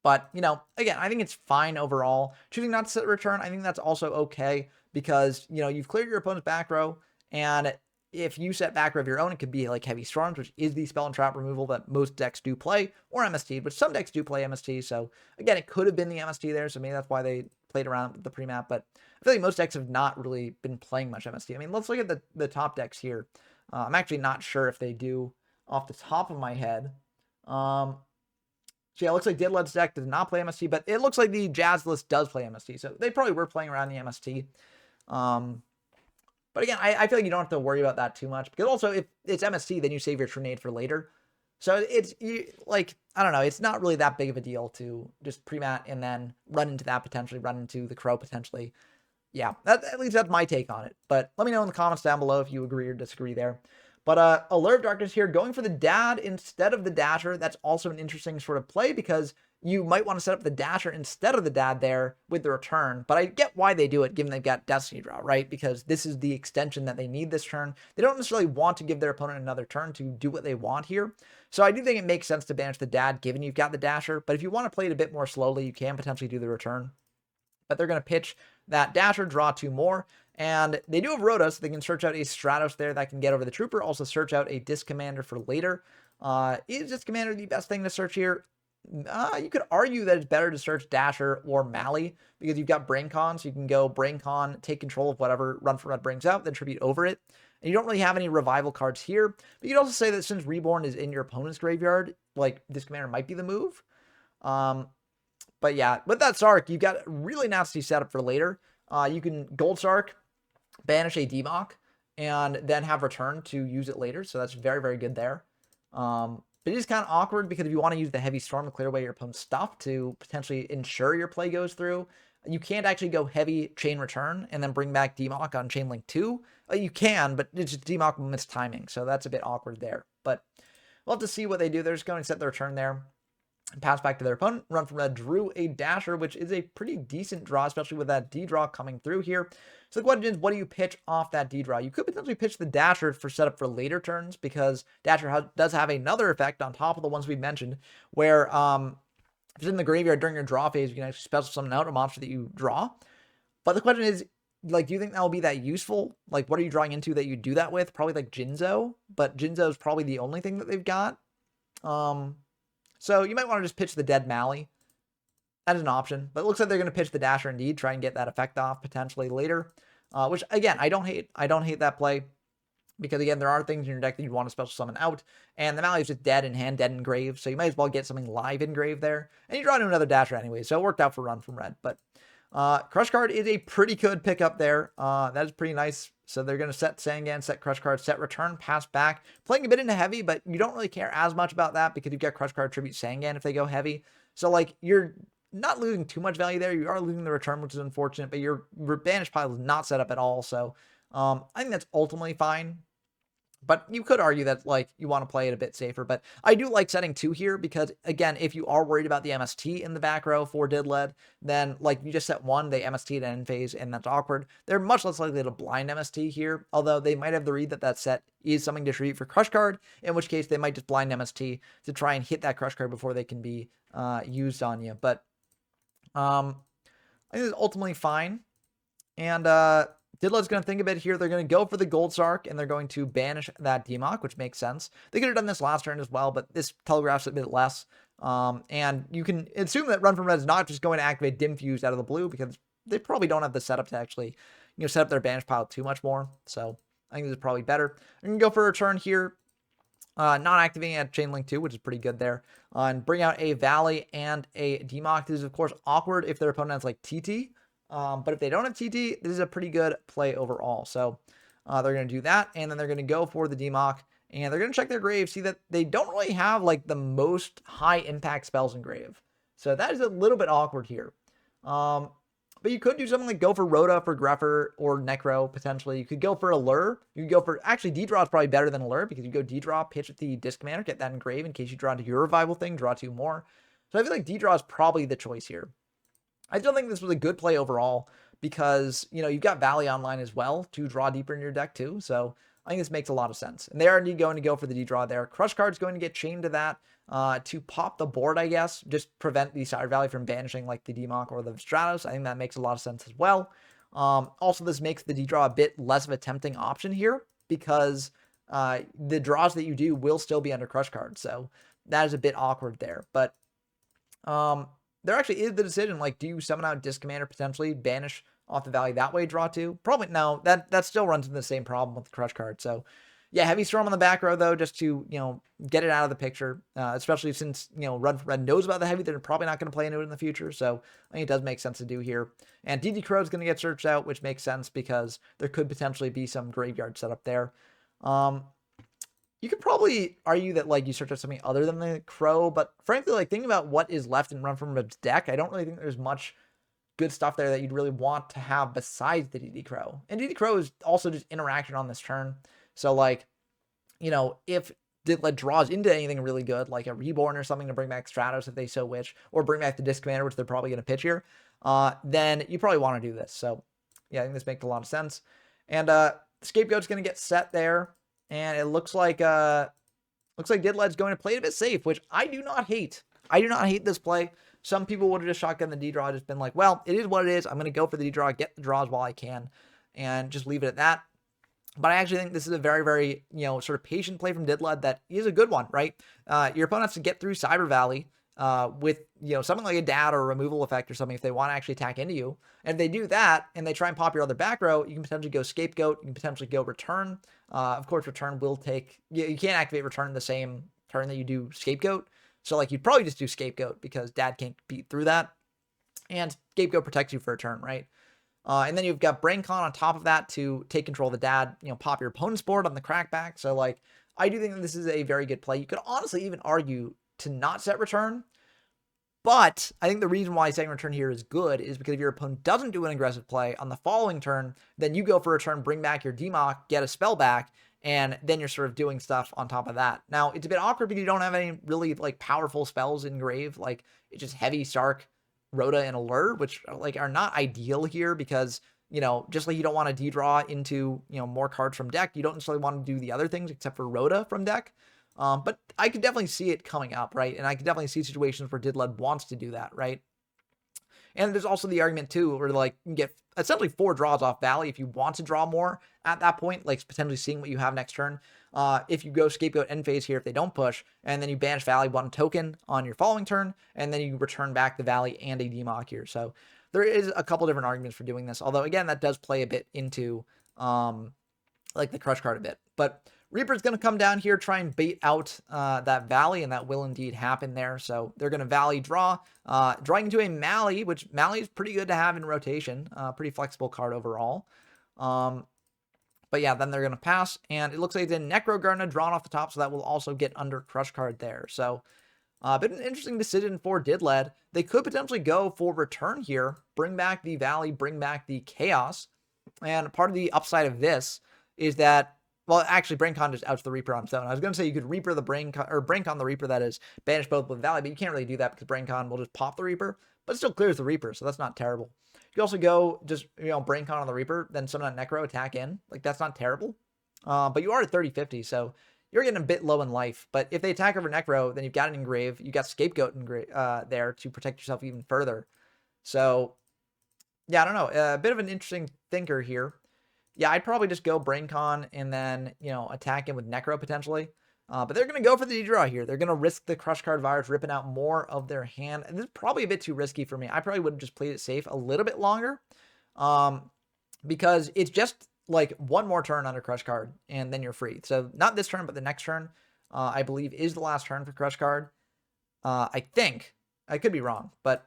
But, you know, again, I think it's fine overall. Choosing not to set return, I think that's also okay, because, you know, you've cleared your opponent's back row, and if you set back row of your own, it could be like Heavy Storms, which is the spell and trap removal that most decks do play, or MST, which some decks do play MST. So, again, it could have been the MST there, so maybe that's why they played around with the pre-map, but I feel like most decks have not really been playing much MST. I mean, let's look at the top decks here. I'm actually not sure if they do off the top of my head. So yeah, it looks like Diddled's deck does not play MST, but it looks like the Jazz list does play MST. So they probably were playing around the MST. But again, I feel like you don't have to worry about that too much, because also if it's MST, then you save your Trinade for later. So it's like, I don't know, it's not really that big of a deal to just pre-mat and then run into that potentially, run into the Crow potentially. Yeah, at least that's my take on it. But let me know in the comments down below if you agree or disagree there. But Allure of Darkness here, going for the Dad instead of the Dasher. That's also an interesting sort of play, because you might want to set up the Dasher instead of the Dad there with the return. But I get why they do it, given they've got Destiny Draw, right? Because this is the extension that they need this turn. They don't necessarily want to give their opponent another turn to do what they want here. So I do think it makes sense to banish the Dad, given you've got the Dasher. But if you want to play it a bit more slowly, you can potentially do the return. But they're going to pitch that Dasher, draw 2 more. And they do have Rhoda, so they can search out a Stratos there that can get over the Trooper. Also search out a Disc Commander for later. Is Disc Commander the best thing to search here? You could argue that it's better to search Dasher or Mally, because you've got BrainCon, so you can go BrainCon, take control of whatever Run for Red brings out, then tribute over it. And you don't really have any revival cards here. But you could also say that since Reborn is in your opponent's graveyard, like, Disc Commander might be the move. But yeah, with that Sark, you've got a really nasty setup for later. You can Gold Sark, banish a Demock, and then have return to use it later. So that's very, very good there. But it is kind of awkward, because if you want to use the Heavy Storm to clear away your opponent's stuff to potentially ensure your play goes through, you can't actually go heavy Chain Return and then bring back Demock on Chain Link 2. You can, but it's just Demock will miss timing. So that's a bit awkward there. But we'll have to see what they do. They're just going to set the return there. Pass back to their opponent. Run from Red drew a Dasher, which is a pretty decent draw, especially with that D-draw coming through here. So the question is, what do you pitch off that D-draw? You could potentially pitch the Dasher for setup for later turns, because Dasher does have another effect on top of the ones we mentioned, where if it's in the graveyard during your draw phase, you can actually special summon out a monster that you draw. But the question is, like, do you think that will be that useful? Like, what are you drawing into that you do that with? Probably like Jinzo, but Jinzo is probably the only thing that they've got. So you might want to just pitch the dead Mally. That is an option, but it looks like they're going to pitch the Dasher indeed, try and get that effect off potentially later. Which again, I don't hate. I don't hate that play because again, there are things in your deck that you want to special summon out, and the Mally is just dead in hand, dead in grave, so you might as well get something live in grave there, and you draw into another Dasher anyway, so it worked out for run from red. But Crush Card is a pretty good pickup there. That is pretty nice. So they're going to set Sangan, set Crush Card, set Return, pass back. Playing a bit into heavy, but you don't really care as much about that because you've got Crush Card, Tribute Sangan if they go heavy. So, like, you're not losing too much value there. You are losing the return, which is unfortunate, but your banish pile is not set up at all. So, I think that's ultimately fine. But you could argue that, like, you want to play it a bit safer. But I do like setting 2 here because, again, if you are worried about the MST in the back row for Didled, then, like, you just set 1, they MST at end phase, and that's awkward. They're much less likely to blind MST here, although they might have the read that that set is something to treat for Crush Card, in which case they might just blind MST to try and hit that Crush Card before they can be used on you. But I think it's ultimately fine. And Didled's going to think a bit here. They're going to go for the Gold Sark, and they're going to banish that Demok, which makes sense. They could have done this last turn as well, but this telegraphs a bit less. And you can assume that Run from Red is not just going to activate Dim Fuse out of the blue, because they probably don't have the setup to actually, set up their banish pile too much more. So I think this is probably better. I'm going to go for a return here. Not activating at Chain Link 2, which is pretty good there. And bring out a Valley and a Demok. This is, of course, awkward if their opponent has, like, TT. But if they don't have TT, this is a pretty good play overall. So they're going to do that, and then they're going to go for the Demok, and they're going to check their grave, see that they don't really have, like, the most high-impact spells in grave. So that is a little bit awkward here. But you could do something like go for Rhoda for Greffer or Necro, potentially. You could go for Allure. You could go for... Actually, D-Draw is probably better than Allure, because you go D-Draw, pitch at the Disc Commander, get that in grave in case you draw into your Revival thing, draw 2 more. So I feel like D-Draw is probably the choice here. I still think this was a good play overall because, you've got Valley online as well to draw deeper in your deck too. So I think this makes a lot of sense. And they are indeed going to go for the D-Draw there. Crush Card's going to get chained to that to pop the board, I guess. Just prevent the Sire Valley from banishing like the Demok or the Stratos. I think that makes a lot of sense as well. Also, this makes the D-Draw a bit less of a tempting option here because the draws that you do will still be under Crush Card. So that is a bit awkward there. But... there actually is the decision, like, do you summon out Disc Commander, potentially banish off the Valley that way, draw 2? Probably no, that still runs into the same problem with the Crush Card. So yeah, Heavy Storm on the back row though, just to, get it out of the picture, especially since, Run for Red knows about the Heavy. They're probably not going to play into it in the future. So I think it does make sense to do here. And DD Crow is going to get searched out, which makes sense because there could potentially be some graveyard setup there. You could probably argue that, like, you search out something other than the Crow, but frankly, like, thinking about what is left in Run from Red's deck, I don't really think there's much good stuff there that you'd really want to have besides the DD Crow. And DD Crow is also just interaction on this turn. So, like, if Didled draws into anything really good, like a Reborn or something to bring back Stratos if they so wish, or bring back the Disc Commander, which they're probably going to pitch here, then you probably want to do this. So, yeah, I think this makes a lot of sense. And Scapegoat's going to get set there. And it looks like Didled's going to play it a bit safe, which I do not hate. I do not hate this play. Some people would have just shotgunned the D-Draw, just been like, well, it is what it is. I'm going to go for the D-Draw, get the draws while I can, and just leave it at that. But I actually think this is a very, very, sort of patient play from Didled that is a good one, right? Your opponent has to get through Cyber Valley with, something like a dad or a removal effect or something if they want to actually attack into you. And if they do that and they try and pop your other back row, you can potentially go Scapegoat. You can potentially go Return. Of course, Return will take... You can't activate Return the same turn that you do Scapegoat. So, like, you'd probably just do Scapegoat because Dad can't beat through that. And Scapegoat protects you for a turn, right? And then you've got BrainCon on top of that to take control of the Dad, pop your opponent's board on the crackback. So, like, I do think that this is a very good play. You could honestly even argue to not set Return. But I think the reason why setting Return here is good is because if your opponent doesn't do an aggressive play on the following turn, then you go for Return, bring back your Demok, get a spell back, and then you're sort of doing stuff on top of that. Now, it's a bit awkward because you don't have any really, like, powerful spells in grave. Like, it's just Heavy, Stark, Rhoda, and Allure, which, like, are not ideal here because, just like you don't want to D-draw into, more cards from deck, you don't necessarily want to do the other things except for Rhoda from deck. But I could definitely see it coming up, right? And I could definitely see situations where Didled wants to do that, right? And there's also the argument too, where like you can get essentially 4 draws off Valley if you want to draw more at that point, like potentially seeing what you have next turn. If you go Scapegoat end phase here, if they don't push, and then you banish Valley 1 token on your following turn, and then you return back the Valley and a Demok here. So there is a couple different arguments for doing this, although again, that does play a bit into like the crush card a bit. But Reaper's going to come down here, try and bait out that Valley, and that will indeed happen there. So they're going to Valley draw, drawing into a Mally, which Mally is pretty good to have in rotation. Pretty flexible card overall. But yeah, then they're going to pass, and it looks like it's a Necro Gardener drawn off the top, so that will also get under crush card there. So a bit of an interesting decision for Didled. They could potentially go for return here, bring back the Valley, bring back the Chaos. And part of the upside of this is that, well, actually, Braincon just outs the Reaper on its own. I was going to say you could Reaper the Braincon, or Braincon the Reaper, that is, banish both with Valley, but you can't really do that because Braincon will just pop the Reaper, but it still clears the Reaper, so that's not terrible. You can also go just, Braincon on the Reaper, then summon that Necro, attack in. Like, that's not terrible. But you are at 30-50, so you're getting a bit low in life. But if they attack over Necro, then you've got an Engrave. You got Scapegoat there to protect yourself even further. So, yeah, I don't know. A bit of an interesting thinker here. Yeah, I'd probably just go Braincon and then, attack him with Necro potentially. But they're going to go for the draw here. They're going to risk the Crush Card Virus ripping out more of their hand. And this is probably a bit too risky for me. I probably would have just played it safe a little bit longer. Because it's just like one more turn under Crush Card and then you're free. So not this turn, but the next turn, I believe, is the last turn for Crush Card. I think. I could be wrong. But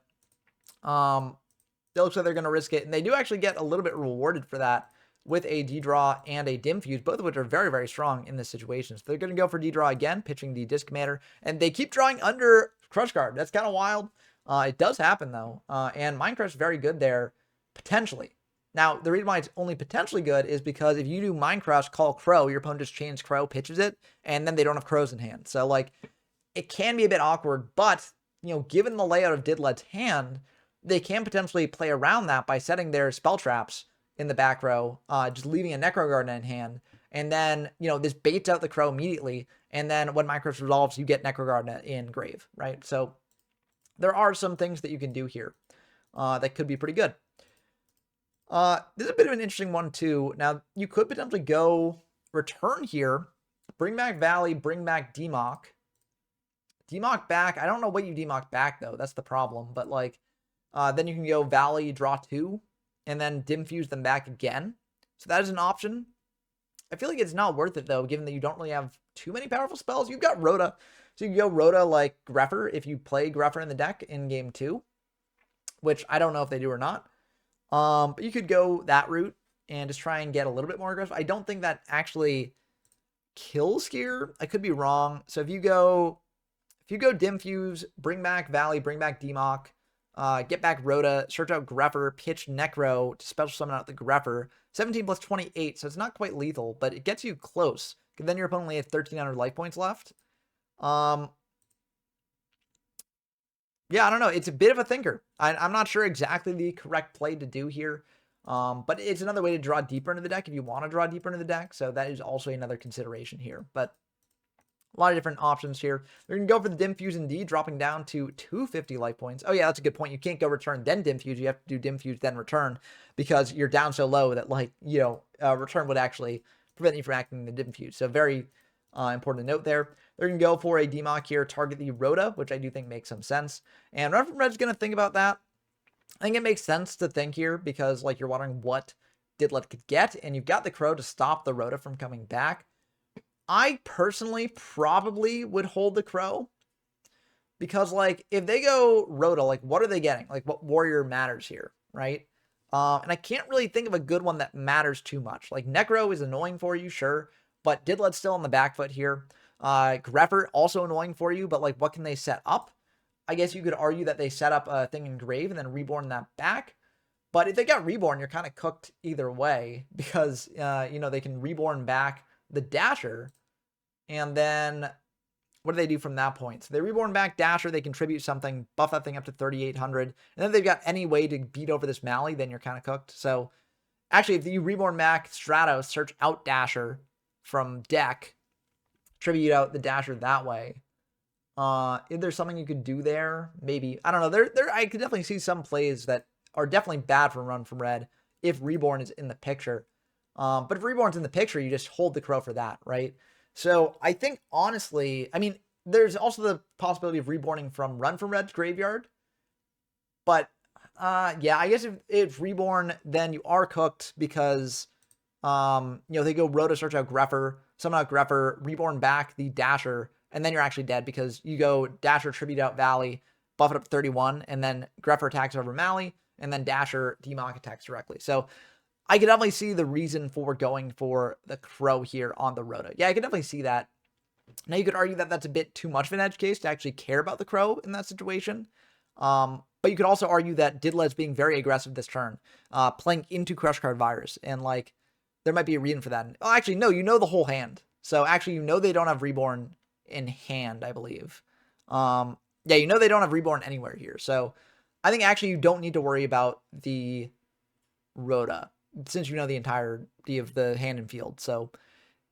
it looks like they're going to risk it. And they do actually get a little bit rewarded for that with a D-Draw and a Dim Fuse, both of which are very, very strong in this situation. So they're going to go for D-Draw again, pitching the Disc Commander, and they keep drawing under Crush Card. That's kind of wild. It does happen, though, and Minecraft's very good there, potentially. Now, the reason why it's only potentially good is because if you do Minecraft, call Crow, your opponent just chains Crow, pitches it, and then they don't have Crows in hand. So, like, it can be a bit awkward, but, given the layout of Didled's hand, they can potentially play around that by setting their spell traps in the back row, just leaving a Necro Garden in hand, and then, this baits out the Crow immediately, and then when Minecraft resolves, you get Necro Garden in grave, right? So there are some things that you can do here that could be pretty good. This is a bit of an interesting one, too. Now, you could potentially go return here, bring back Valley, bring back Demok. Demok back. I don't know what you Demok back, though. That's the problem. But, like, then you can go Valley, draw 2, and then Dim Fuse them back again. So that is an option. I feel like it's not worth it, though, given that you don't really have too many powerful spells. You've got Rhoda. So you can go Rhoda like Greffer if you play Greffer in the deck in game 2, which I don't know if they do or not. But you could go that route and just try and get a little bit more aggressive. I don't think that actually kills here. I could be wrong. So if you go Dim Fuse, bring back Valley, bring back Demok, get back Rhoda, search out Greffer, pitch Necro to special summon out the Greffer. 17 plus 28, so it's not quite lethal, but it gets you close. Then your opponent only has 1,300 life points left. Yeah, I don't know. It's a bit of a thinker. I'm not sure exactly the correct play to do here. But it's another way to draw deeper into the deck if you want to draw deeper into the deck. So that is also another consideration here. But a lot of different options here. They're going to go for the Dim Fuse indeed, dropping down to 250 life points. Oh yeah, that's a good point. You can't go return, then Dim Fuse. You have to do Dim Fuse, then return, because you're down so low that, like, return would actually prevent you from acting the Dim Fuse. So very important to note there. They're going to go for a Demok here, target the Rhoda, which I do think makes some sense. And Red from Red's going to think about that. I think it makes sense to think here because, like, you're wondering what Didlet could get, and you've got the Crow to stop the Rhoda from coming back. I personally probably would hold the Crow because, like, if they go Rhoda, like, what are they getting? Like, what warrior matters here, right? And I can't really think of a good one that matters too much. Like, Necro is annoying for you, sure, but Didlet's still on the back foot here. Greffer, also annoying for you, but, like, what can they set up? I guess you could argue that they set up a thing in Grave and then Reborn that back. But if they got Reborn, you're kind of cooked either way because, they can Reborn back the Dasher, and then what do they do from that point? So they Reborn back Dasher, they contribute something, buff that thing up to 3,800, and then they've got any way to beat over this Mally, then you're kind of cooked. So actually, if you Reborn back Stratos, search out Dasher from deck, tribute out the Dasher that way, If there's something you could do there, maybe. I don't know. I could definitely see some plays that are definitely bad for run from red if Reborn is in the picture. But if Reborn's in the picture, you just hold the crow for that, right? So I think, honestly, I mean, there's also the possibility of reborning from run from red's graveyard. But, yeah, I guess if Reborn, then you are cooked because, they go Roto, search out Greffer, summon out Greffer, Reborn back the Dasher, and then you're actually dead because you go Dasher, tribute out Valley, buff it up to 31, and then Greffer attacks over Mally, and then Dasher, Demock attacks directly. So I could definitely see the reason for going for the Crow here on the Roto. Yeah, I could definitely see that. Now, you could argue that that's a bit too much of an edge case to actually care about the Crow in that situation. But you could also argue that Diddla is being very aggressive this turn, playing into Crush Card Virus, and, like, there might be a reason for that. Oh, actually, no, you know the whole hand. So, actually, they don't have Reborn in hand, I believe. Yeah, they don't have Reborn anywhere here. So, I think, actually, you don't need to worry about the Rhoda, since you know the entirety of the hand and field. So,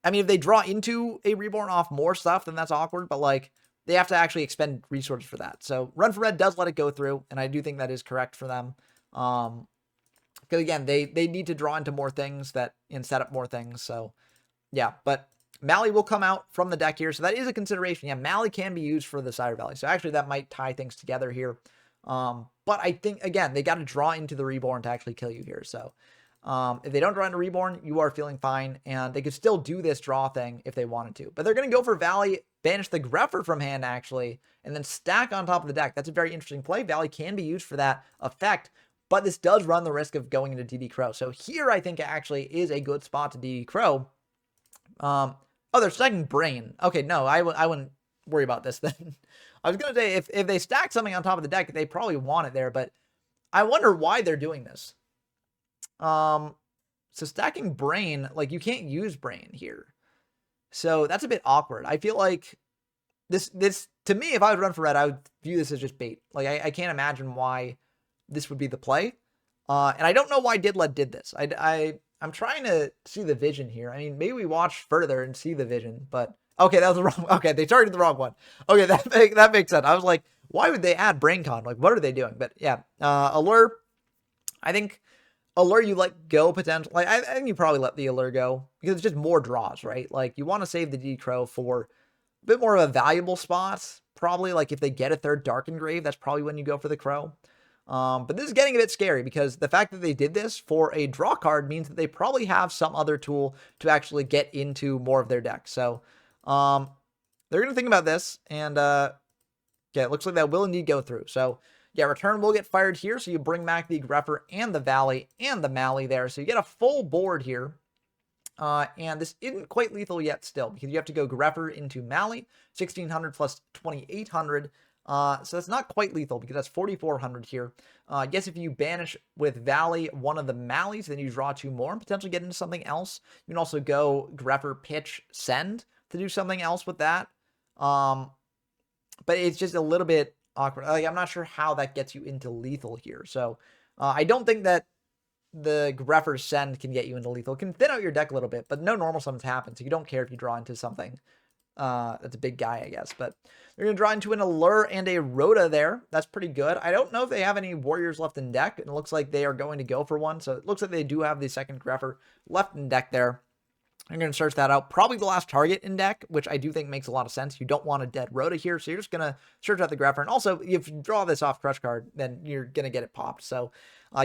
I mean, if they draw into a Reborn off more stuff, then that's awkward, but, like, they have to actually expend resources for that. So Run for Red does let it go through, and I do think that is correct for them. Because again, they need to draw into more things and set up more things. So yeah, but Mally will come out from the deck here, so that is a consideration. Yeah, Mally can be used for the Cider Valley, so actually that might tie things together here. But I think, again, they got to draw into the Reborn to actually kill you here. So if they don't draw into Reborn, you are feeling fine, and they could still do this draw thing if they wanted to. But they're going to go for Valley, banish the Greffer from hand, actually, and then stack on top of the deck. That's a very interesting play. Valley can be used for that effect, but this does run the risk of going into DD Crow. So here, I think, actually is a good spot to DD Crow. Oh, they're stacking Brain. Okay, no, I wouldn't worry about this then. I was going to say, if they stack something on top of the deck, they probably want it there, but I wonder why they're doing this. So stacking Brain, like, you can't use Brain here. So that's a bit awkward. I feel like this, to me, if I would run for red, I would view this as just bait. Like, I can't imagine why this would be the play. And I don't know why Diddla did this. I'm trying to see the vision here. I mean, maybe we watch further and see the vision, but okay, that was the wrong. Okay, they targeted the wrong one. Okay, that makes sense. I was like, why would they add BrainCon? Like, what are they doing? But yeah, Allure, I think Allure you let go potentially. Like, I think you probably let the Allure go because it's just more draws, right? Like, you want to save the D Crow for a bit more of a valuable spot. Probably, like, if they get a third Dark Engrave, that's probably when you go for the Crow. But this is getting a bit scary because the fact that they did this for a draw card means that they probably have some other tool to actually get into more of their deck. So, they're going to think about this, and, yeah, it looks like that will indeed go through. So, yeah, return will get fired here, so you bring back the Greffer and the Valley and the Mally there. So you get a full board here. And this isn't quite lethal yet still, because you have to go Greffer into Mally, 1,600 plus 2,800. So that's not quite lethal, because that's 4,400 here. I guess if you banish with Valley one of the Mallies, then you draw 2 more and potentially get into something else. You can also go Greffer, pitch, send to do something else with that. But it's just a little bit awkward. Like, I'm not sure how that gets you into lethal here. So I don't think that the Greffer send can get you into lethal. It can thin out your deck a little bit, but no normal summons happen, so you don't care if you draw into something that's a big guy, I guess. But you're going to draw into an Allure and a Rhoda there. That's pretty good. I don't know if they have any Warriors left in deck. It looks like they are going to go for one, so it looks like they do have the second Greffer left in deck there. I'm going to search that out. Probably the last target in deck, which I do think makes a lot of sense. You don't want a dead Rhoda here, so you're just going to search out the Greffer. And also, if you draw this off Crush card, then you're going to get it popped. So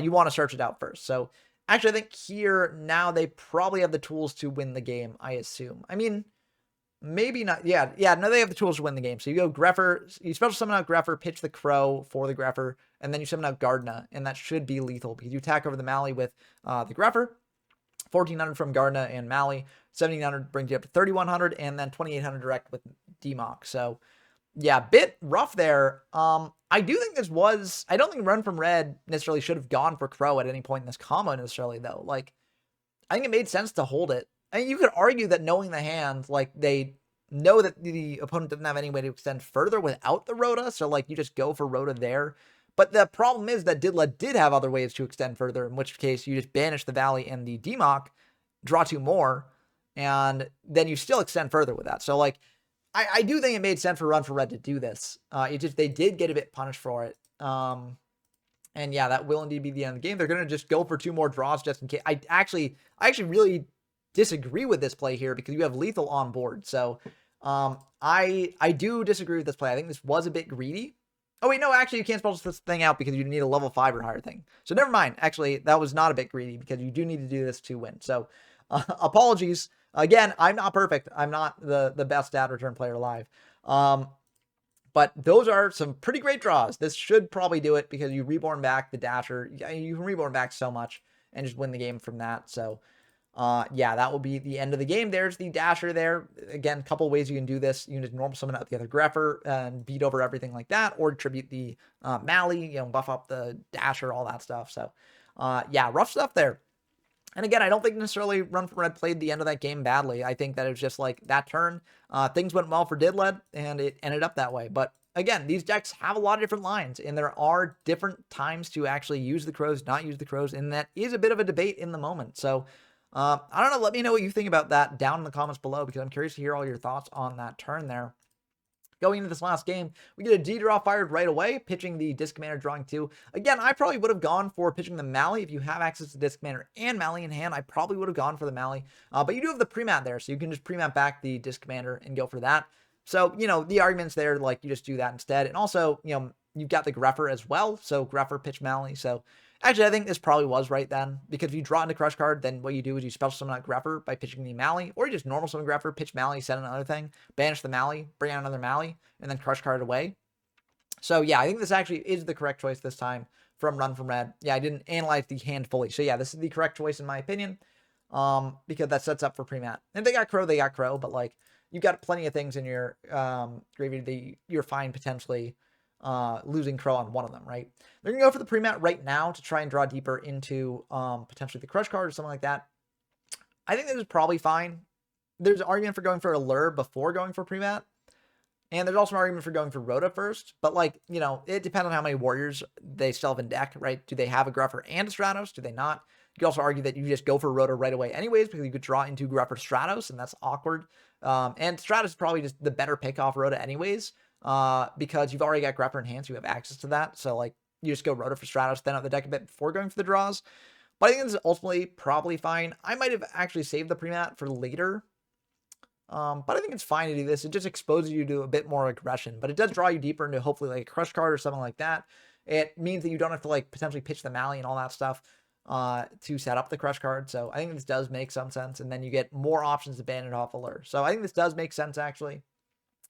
you want to search it out first. So actually, I think here, now they probably have the tools to win the game, I assume. I mean, maybe not. Yeah, no, they have the tools to win the game. So you go Greffer, you special summon out Greffer, pitch the Crow for the Greffer, and then you summon out Gardna, and that should be lethal because you attack over the Mally with the Greffer. 1,400 from Gardna and Mally, 1,700 brings you up to 3,100, and then 2,800 direct with Demock. So, yeah, bit rough there. I do think I don't think Run from Red necessarily should have gone for Crow at any point in this combo necessarily, though. Like, I think it made sense to hold it. I mean, you could argue that knowing the hand, like, they know that the opponent doesn't have any way to extend further without the Rhoda, so, like, you just go for Rhoda there. But the problem is that Diddla did have other ways to extend further, in which case you just banish the Valley and the Demock, draw 2 more, and then you still extend further with that. So, like, I do think it made sense for Run for Red to do this. It just, they did get a bit punished for it. And yeah, that will indeed be the end of the game. They're going to just go for 2 more draws just in case. I actually really disagree with this play here because you have lethal on board. So I do disagree with this play. I think this was a bit greedy. Oh wait, no, actually you can't spell this thing out because you need a level 5 or higher thing. So never mind. Actually, that was not a bit greedy because you do need to do this to win. So apologies. Again, I'm not perfect. I'm not the best dad return player alive. But those are some pretty great draws. This should probably do it because you reborn back the dasher. You can reborn back so much and just win the game from that. So yeah, that will be the end of the game. There's the dasher there. Again, a couple ways you can do this. You can just normal summon out the other Greffer and beat over everything like that, or tribute the Mally, buff up the dasher, all that stuff. So yeah, rough stuff there. And again, I don't think necessarily Run for Red played the end of that game badly. I think that it was just like that turn, things went well for Didled, and it ended up that way. But again, these decks have a lot of different lines, and there are different times to actually use the crows, not use the crows, and that is a bit of a debate in the moment. So I don't know. Let me know what you think about that down in the comments below, because I'm curious to hear all your thoughts on that turn there. Going into this last game, we get a D-draw fired right away, pitching the Disc Commander, drawing 2. Again, I probably would have gone for pitching the Mally. If you have access to Disc Commander and Mally in hand, I probably would have gone for the Mally. But you do have the pre-mat there, so you can just pre-mat back the Disc Commander and go for that. So, the argument's there, like, you just do that instead. And also, you've got the Greffer as well, so Greffer, pitch Mally. So, actually, I think this probably was right then, because if you draw into Crush card, then what you do is you special summon out Greffer by pitching the Mally, or you just normal summon Greffer, pitch Mally, set another thing, banish the Mally, bring out another Mally, and then Crush card away. So yeah, I think this actually is the correct choice this time from Run from Red. Yeah, I didn't analyze the hand fully. So yeah, this is the correct choice in my opinion, because that sets up for pre-mat. And if they got Crow, but like, you've got plenty of things in your graveyard that you're fine potentially losing Crow on one of them, right? They're gonna go for the pre-mat right now to try and draw deeper into potentially the Crush card or something like that. I think this is probably fine. There's an argument for going for a Lure before going for pre-mat, and there's also an argument for going for Rhoda first, but like, it depends on how many Warriors they still have in deck, right? Do they have a Greffer and a Stratos? Do they not? You could also argue that you just go for Rhoda right away anyways, because you could draw into Greffer Stratos, and that's awkward. And Stratos is probably just the better pick off Rhoda anyways, because you've already got Greffer in hand, so you have access to that. So like, you just go Rhoda for Stratos, then out the deck a bit before going for the draws. But I think this is ultimately probably fine. I might have actually saved the pre-mat for later. But I think it's fine to do this. It just exposes you to a bit more aggression, but it does draw you deeper into hopefully like a Crush card or something like that. It means that you don't have to like potentially pitch the Mally and all that stuff to set up the Crush card. So I think this does make some sense, and then you get more options to ban it off the Lure. So I think this does make sense actually.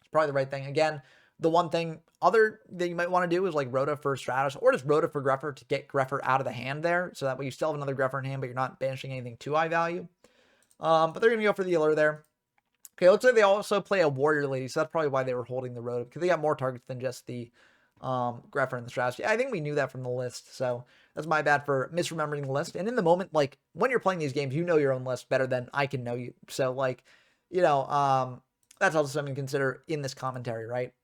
It's probably the right thing. Again, the one thing other that you might want to do is like Rhoda for Stratos, or just Rhoda for Greffer to get Greffer out of the hand there, so that way you still have another Greffer in hand, but you're not banishing anything too high value. But they're going to go for the Allure there. Okay, looks like they also play a Warrior Lady, so that's probably why they were holding the Rhoda, because they got more targets than just the Greffer and the Stratos. Yeah, I think we knew that from the list, so that's my bad for misremembering the list. And in the moment, like, when you're playing these games, you know your own list better than I can know you. So, like, that's also something to consider in this commentary, right?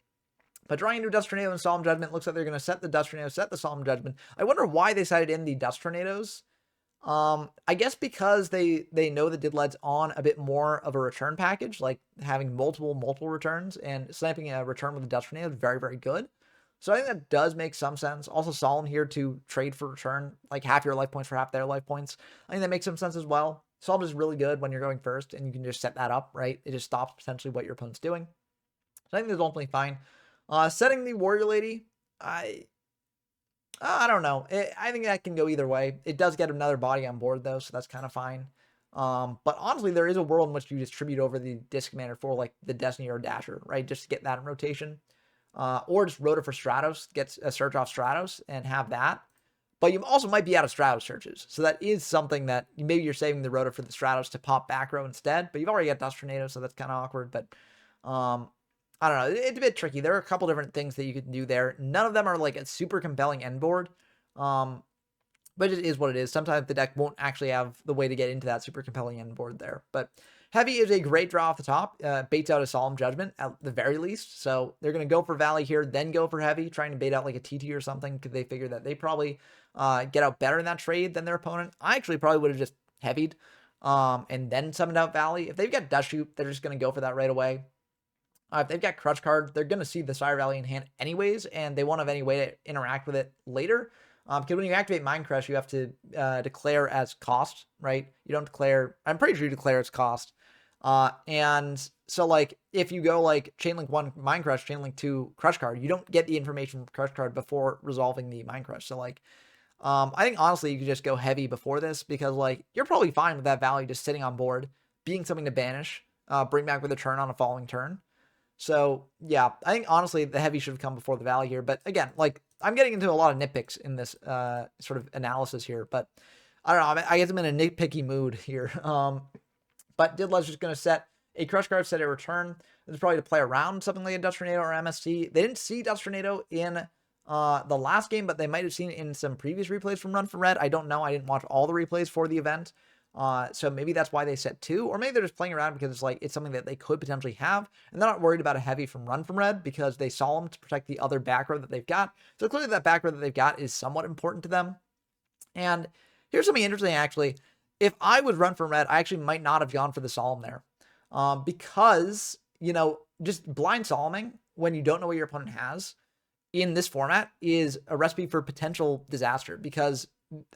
But drawing into Dust Tornado and Solemn Judgment, looks like they're going to set the Dust Tornado, set the Solemn Judgment. I wonder why they decided in the Dust Tornadoes. I guess because they know the Didled's on a bit more of a return package, like having multiple returns, and sniping a return with the Dust Tornado is very, very good. So I think that does make some sense. Also, Solemn here to trade for return, like half your life points for half their life points. I think that makes some sense as well. Solemn is really good when you're going first, and you can just set that up, right? It just stops potentially what your opponent's doing. So I think that's ultimately fine. Setting the Warrior Lady, I don't know. I think that can go either way. It does get another body on board, though, so that's kind of fine. But honestly, there is a world in which you distribute over the Disc Commander for, like, the Destiny or Dasher, right? Just to get that in rotation. Or just Rhoda for Stratos, gets a search off Stratos, and have that. But you also might be out of Stratos searches. So that is something that maybe you're saving the Rhoda for the Stratos to pop back row instead. But you've already got Dust Tornado, so that's kind of awkward. But I don't know. It's a bit tricky. There are a couple different things that you can do there. None of them are like a super compelling end board. But it is what it is. Sometimes the deck won't actually have the way to get into that super compelling end board there. But Heavy is a great draw off the top. Baits out a Solemn Judgment at the very least. So they're going to go for Valley here, then go for Heavy, trying to bait out like a TT or something, because they figure that they probably get out better in that trade than their opponent. I actually probably would have just Heavied and then summoned out Valley. If they've got Dust Shoot, they're just going to go for that right away. If they've got Crush Card, they're going to see the Sire Valley in hand anyways, and they won't have any way to interact with it later. Because when you activate Mind Crush, you have to declare as cost, right? You don't declare, I'm pretty sure you declare as cost. And so, like, if you go, like, Chainlink 1 Mind Crush, Chainlink 2 Crush Card, you don't get the information from Crush Card before resolving the Mind Crush. So, like, I think, honestly, you could just go heavy before this because, like, you're probably fine with that Valley just sitting on board, being something to banish, bring back with a turn on a following turn. So, yeah, I think, honestly, the heavy should have come before the Valley here. But, again, like, I'm getting into a lot of nitpicks in this sort of analysis here. But, I don't know, I guess I'm in a nitpicky mood here. But Didled's just going to set a Crush Card, set a return. This is probably to play around something like a Dust Tornado or MST. They didn't see Dust Tornado in the last game, but they might have seen it in some previous replays from Run for Red. I don't know. I didn't watch all the replays for the event. So maybe that's why they set 2, or maybe they're just playing around because it's like, it's something that they could potentially have, and they're not worried about a heavy from Run from Red because they saw them to protect the other back row that they've got. So clearly that back row that they've got is somewhat important to them. And here's something interesting, actually. If I was Run from Red, I actually might not have gone for the Solemn there. Because, you know, just blind Solemning when you don't know what your opponent has in this format is a recipe for potential disaster, because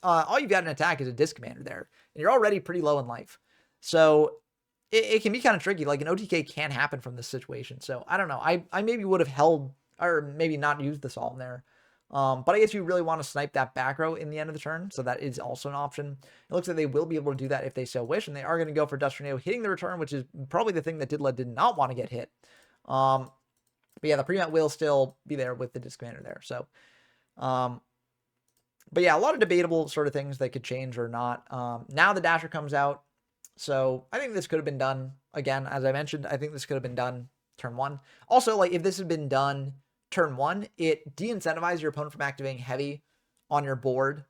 all you've got in attack is a Disc Commander there, and you're already pretty low in life. So it can be kind of tricky. Like, an OTK can happen from this situation. So I don't know. I maybe would have held, or maybe not used the Solemn there. But I guess you really want to snipe that back row in the end of the turn, so that is also an option. It looks like they will be able to do that if they so wish, and they are going to go for Dust Tornado hitting the return, which is probably the thing that Didled did not want to get hit. But yeah, the pre-mat will still be there with the Disc Commander there. So, but yeah, a lot of debatable sort of things that could change or not. Now the Dasher comes out, so I think this could have been done. Again, as I mentioned, I think this could have been done turn 1. Also, like, if this had been done turn 1, it de-incentivizes your opponent from activating heavy on your board.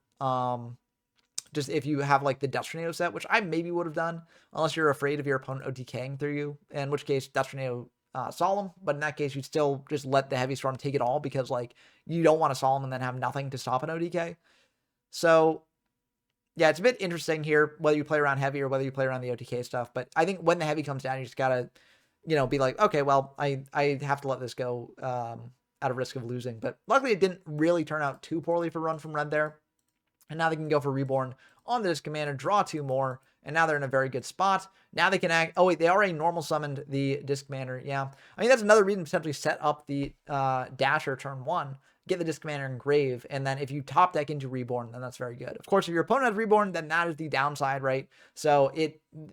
Just if you have, like, the Dust Tornado set, which I maybe would have done, unless you're afraid of your opponent OTKing through you, in which case Dust Tornado Solemn, but in that case, you'd still just let the Heavy Storm take it all, because, like, you don't want to Solemn and then have nothing to stop an OTK. So, yeah, it's a bit interesting here, whether you play around heavy or whether you play around the OTK stuff. But I think when the heavy comes down, you just gotta, you know, be like, okay, well, I have to let this go at a risk of losing. But luckily, it didn't really turn out too poorly for Run from Red there. And now they can go for Reborn on the Disc Commander, draw 2 more, and now they're in a very good spot. Now they can act. Oh, wait, they already normal summoned the Disc Commander. Yeah. I mean, that's another reason to potentially set up the Dasher turn 1. Get the Disc Commander in Grave, and then if you top deck into Reborn, then that's very good. Of course, if your opponent has Reborn, then that is the downside, right? So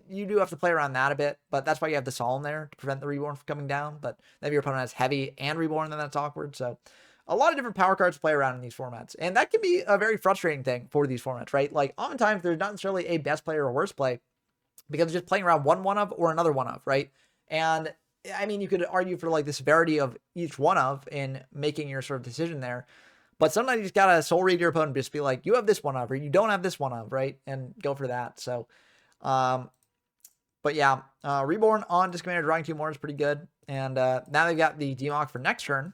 you do have to play around that a bit, but that's why you have the Solemn there to prevent the Reborn from coming down. But then if your opponent has Heavy and Reborn, then that's awkward. So a lot of different power cards to play around in these formats, and that can be a very frustrating thing for these formats, right? Like, oftentimes there's not necessarily a best play or a worst play, because it's just playing around one of or another one of, right? And I mean, you could argue for, like, the severity of each one of in making your sort of decision there. But sometimes you just got to soul read your opponent, just be like, you have this one of, or you don't have this one of, right? And go for that. So, but yeah, Reborn on Disc Commander drawing 2 more is pretty good. And now they've got the Demock for next turn.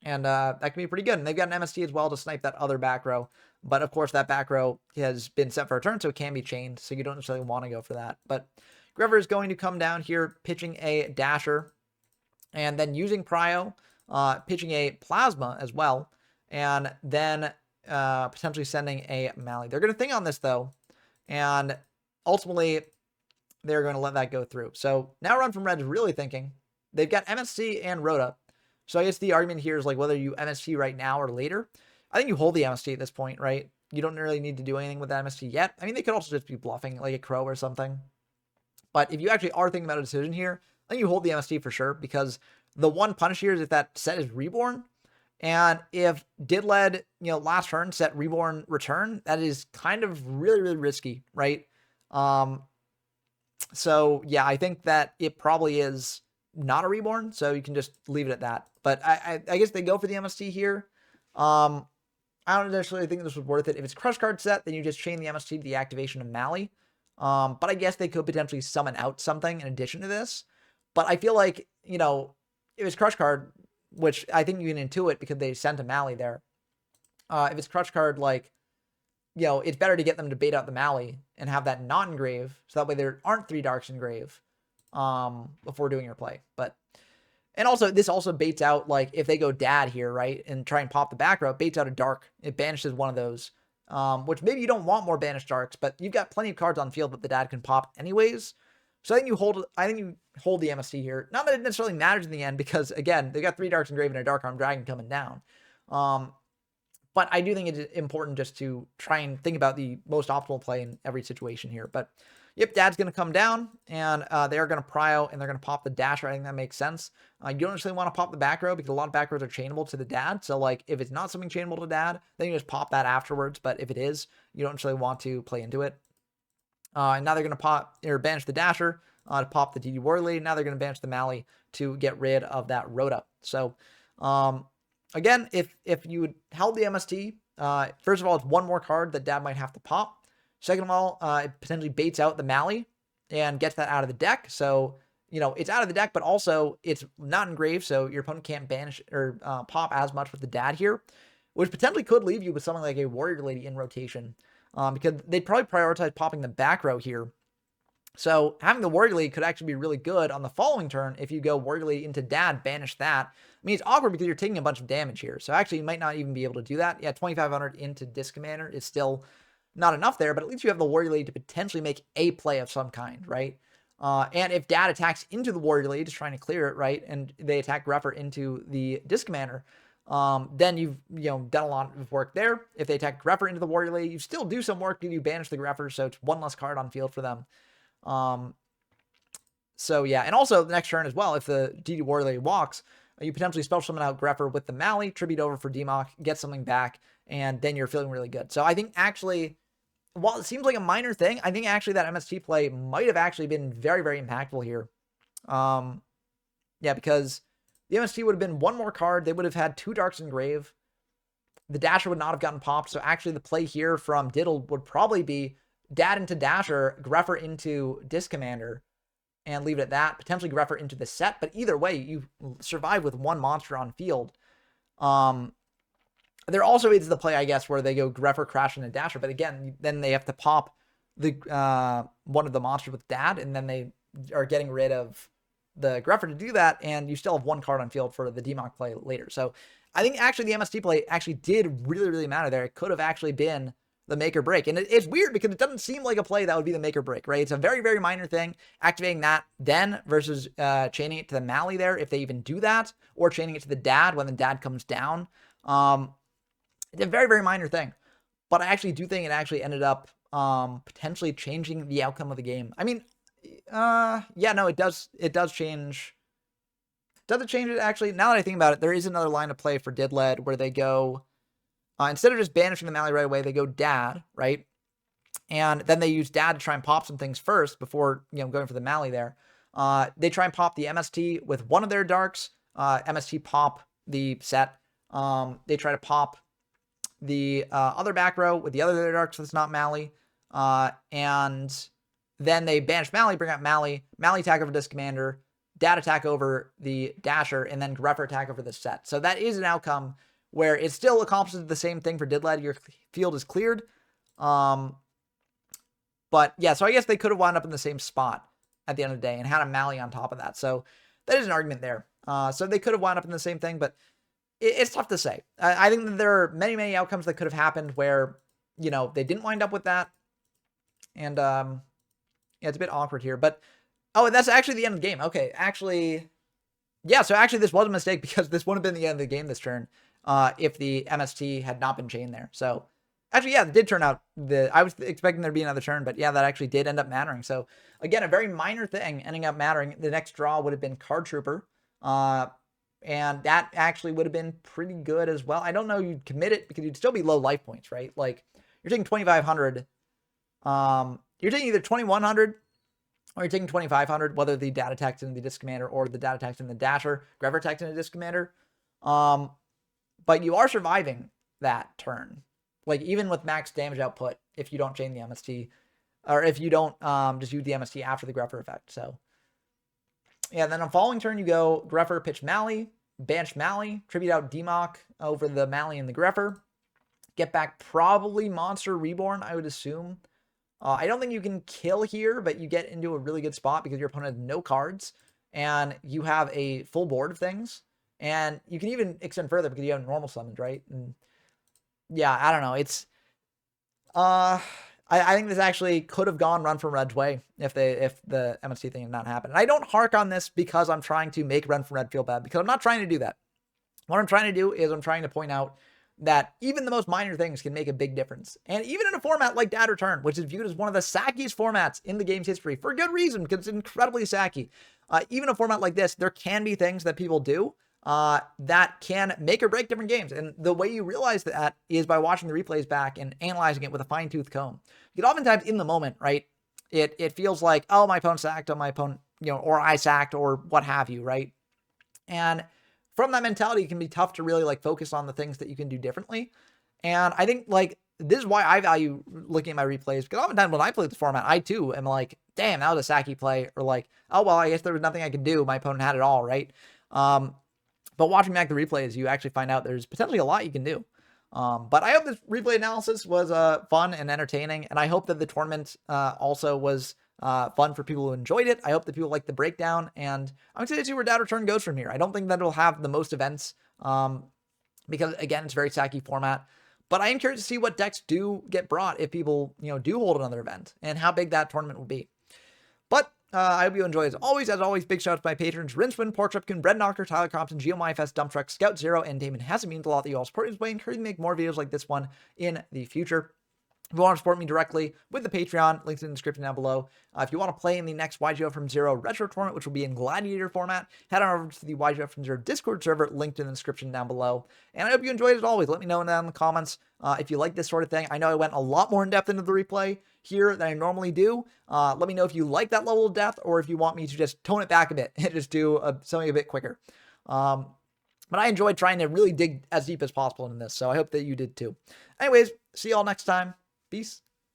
And that can be pretty good. And they've got an MST as well to snipe that other back row. But of course, that back row has been set for a turn, so it can be chained. So you don't necessarily want to go for that. But Grever is going to come down here, pitching a Dasher, and then using Prio, pitching a Plasma as well, and then potentially sending a Mally. They're going to think on this, though, and ultimately, they're going to let that go through. So now Run from Red is really thinking. They've got MST and Rhoda, so I guess the argument here is, like, whether you MST right now or later. I think you hold the MST at this point, right? You don't really need to do anything with that MST yet. I mean, they could also just be bluffing, like a Crow or something. But if you actually are thinking about a decision here, I think you hold the MST for sure, because the one punish here is if that set is Reborn. And if Didled, you know, last turn set Reborn return, that is kind of really, really risky, right? So yeah, I think that it probably is not a Reborn, so you can just leave it at that. But I guess they go for the MST here. I don't necessarily think this was worth it. If it's Crush Card set, then you just chain the MST to the activation of Mally. But I guess they could potentially summon out something in addition to this. But I feel like, you know, if it's Crush Card, which I think you can intuit because they sent a Mally there. If it's Crush Card, like, you know, it's better to get them to bait out the Mally and have that not engrave, so that way there aren't 3 darks engrave before doing your play. But And also, this also baits out, like, if they go dad here, right, and try and pop the back row, it baits out a dark. It banishes one of those, which maybe you don't want more banished darks, but you've got plenty of cards on field that the dad can pop anyways. So I think you hold the MST here. Not that it necessarily matters in the end, because, again, they got 3 darks engraved and a Dark Arm Dragon coming down. But I do think it's important just to try and think about the most optimal play in every situation here. But yep, dad's going to come down, and they're going to prio, and they're going to pop the dasher. I think that makes sense. You don't necessarily want to pop the back row, because a lot of back rows are chainable to the dad. So, like, if it's not something chainable to dad, then you just pop that afterwards. But if it is, you don't necessarily want to play into it. And now they're going to pop or banish the dasher to pop the DD Warrior Lady. Now they're going to banish the Mally to get rid of that Rhoda. So, again, if you held the MST, first of all, it's one more card that dad might have to pop. Second of all, it potentially baits out the Mally and gets that out of the deck. So, you know, it's out of the deck, but also it's not engraved, so your opponent can't banish or pop as much with the dad here, which potentially could leave you with something like a Warrior Lady in rotation, because they'd probably prioritize popping the back row here. So having the Warrior Lady could actually be really good on the following turn if you go Warrior Lady into dad, banish that. I mean, it's awkward because you're taking a bunch of damage here. So actually, you might not even be able to do that. Yeah, 2,500 into Disc Commander is still not enough there, but at least you have the Warrior Lady to potentially make a play of some kind, right? And if dad attacks into the Warrior Lady, just trying to clear it, right, and they attack Greffer into the Disc Commander, then you've done a lot of work there. If they attack Greffer into the Warrior Lady, you still do some work. You banish the Greffer, so it's one less card on field for them. So yeah, and also the next turn as well, if the DD Warrior Lady walks, you potentially spell summon out Greffer with the Mally, tribute over for Demok, get something back, and then you're feeling really good. So I think actually, while it seems like a minor thing, I think actually that MST play might have actually been very, very impactful here. Yeah, because the MST would have been one more card. They would have had 2 Darks Engrave. The Dasher would not have gotten popped. So actually the play here from Diddle would probably be dad into Dasher, Greffer into Disc Commander, and leave it at that. Potentially Greffer into the set. But either way, you survive with 1 monster on field. There also is the play, I guess, where they go Greffer, Crash, and a Dasher. But again, then they have to pop the one of the monsters with dad, and then they are getting rid of the Greffer to do that, and you still have 1 card on field for the Demok play later. So I think actually the MST play actually did really, really matter there. It could have actually been the make or break. And it's weird because it doesn't seem like a play that would be the make or break, right? It's a very, very minor thing, activating that then versus chaining it to the Mally there, if they even do that, or chaining it to the dad when the dad comes down. It's a very, very minor thing. But I actually do think it actually ended up potentially changing the outcome of the game. I mean, yeah, no, it does change. Does it change it, actually? Now that I think about it, there is another line of play for Didled where they go, instead of just banishing the Mally right away, they go dad, right? And then they use dad to try and pop some things first before, going for the Mally there. They try and pop the MST with one of their darks. MST pop the set. They try to pop the other back row with the other their darks that's not Mally. And then they banish Mally, bring out Mally attack over Disc Commander, dad attack over the Dasher, and then Greffer attack over the set. So that is an outcome where it still accomplishes the same thing for Didled. Your field is cleared. But yeah, so I guess they could have wound up in the same spot at the end of the day and had a Mally on top of that. So that is an argument there. So they could have wound up in the same thing, but it's tough to say. I think that there are many, many outcomes that could have happened where, they didn't wind up with that. And yeah, it's a bit awkward here. But, oh, and that's actually the end of the game. Okay, actually, yeah, so actually this was a mistake because this wouldn't have been the end of the game this turn if the MST had not been chained there. So, actually, yeah, it did turn out, I was expecting there to be another turn, but yeah, that actually did end up mattering. So, again, a very minor thing ending up mattering. The next draw would have been Card Trooper, and that actually would have been pretty good as well. I don't know you'd commit it because you'd still be low life points, right? Like, you're taking 2,500. You're taking either 2,100 or you're taking 2,500, whether the dad attacks in the Disc Commander or the dad attacks in the Dasher, Greffer attacks in the Disc Commander. But you are surviving that turn. Like, even with max damage output, if you don't chain the MST, or if you don't just use the MST after the Greffer effect. So, yeah, then on following turn, you go Greffer, pitch Mally, banish Mally, tribute out Demok over the Mally and the Greffer. Get back probably Monster Reborn, I would assume. I don't think you can kill here, but you get into a really good spot because your opponent has no cards. and you have a full board of things, and you can even extend further because you have normal summons, right? And yeah, I don't know. It's I think this actually could have gone Run from Red's way if the MSC thing had not happened. And I don't hark on this because I'm trying to make Run from Red feel bad, because I'm not trying to do that. What I'm trying to do is I'm trying to point out that even the most minor things can make a big difference. And even in a format like Dad Return, which is viewed as one of the sackiest formats in the game's history, for good reason, because it's incredibly sacky. Even a format like this, there can be things that people do that can make or break different games. And the way you realize that is by watching the replays back and analyzing it with a fine-tooth comb. Because oftentimes in the moment, right, it feels like, oh, my opponent sacked, oh, my opponent, or I sacked, or what have you, right? And from that mentality, it can be tough to really like focus on the things that you can do differently. And I think like this is why I value looking at my replays, because oftentimes when I play this format, I too am like, damn, that was a sacky play, or like, oh, well, I guess there was nothing I could do. My opponent had it all, right? But watching back the replays, you actually find out there's potentially a lot you can do. But I hope this replay analysis was fun and entertaining, and I hope that the tournament also was fun for people who enjoyed it. I hope that people like the breakdown, and I'm excited to see where Dad Return goes from here. I don't think that it'll have the most events because, again, it's a very sacky format. But I am curious to see what decks do get brought if people, do hold another event, and how big that tournament will be. But I hope you enjoy as always. As always, big shout out to my patrons: Rinswin, Porkchopkin, Bread Knocker, Tyler Compton, GeoMyFest, Dumptruck, Scout Zero, and Damon. Hasn't meant a lot that you all support his way. Encourage me to make more videos like this one in the future. If you want to support me directly with the Patreon, links in the description down below. If you want to play in the next YGO from Zero Retro Tournament, which will be in Gladiator format, head on over to the YGO from Zero Discord server, linked in the description down below. And I hope you enjoyed it as always. Let me know down in the comments if you like this sort of thing. I know I went a lot more in depth into the replay here than I normally do. Let me know if you like that level of depth, or if you want me to just tone it back a bit and just do something a bit quicker. But I enjoyed trying to really dig as deep as possible into this, so I hope that you did too. Anyways, see y'all next time. Peace.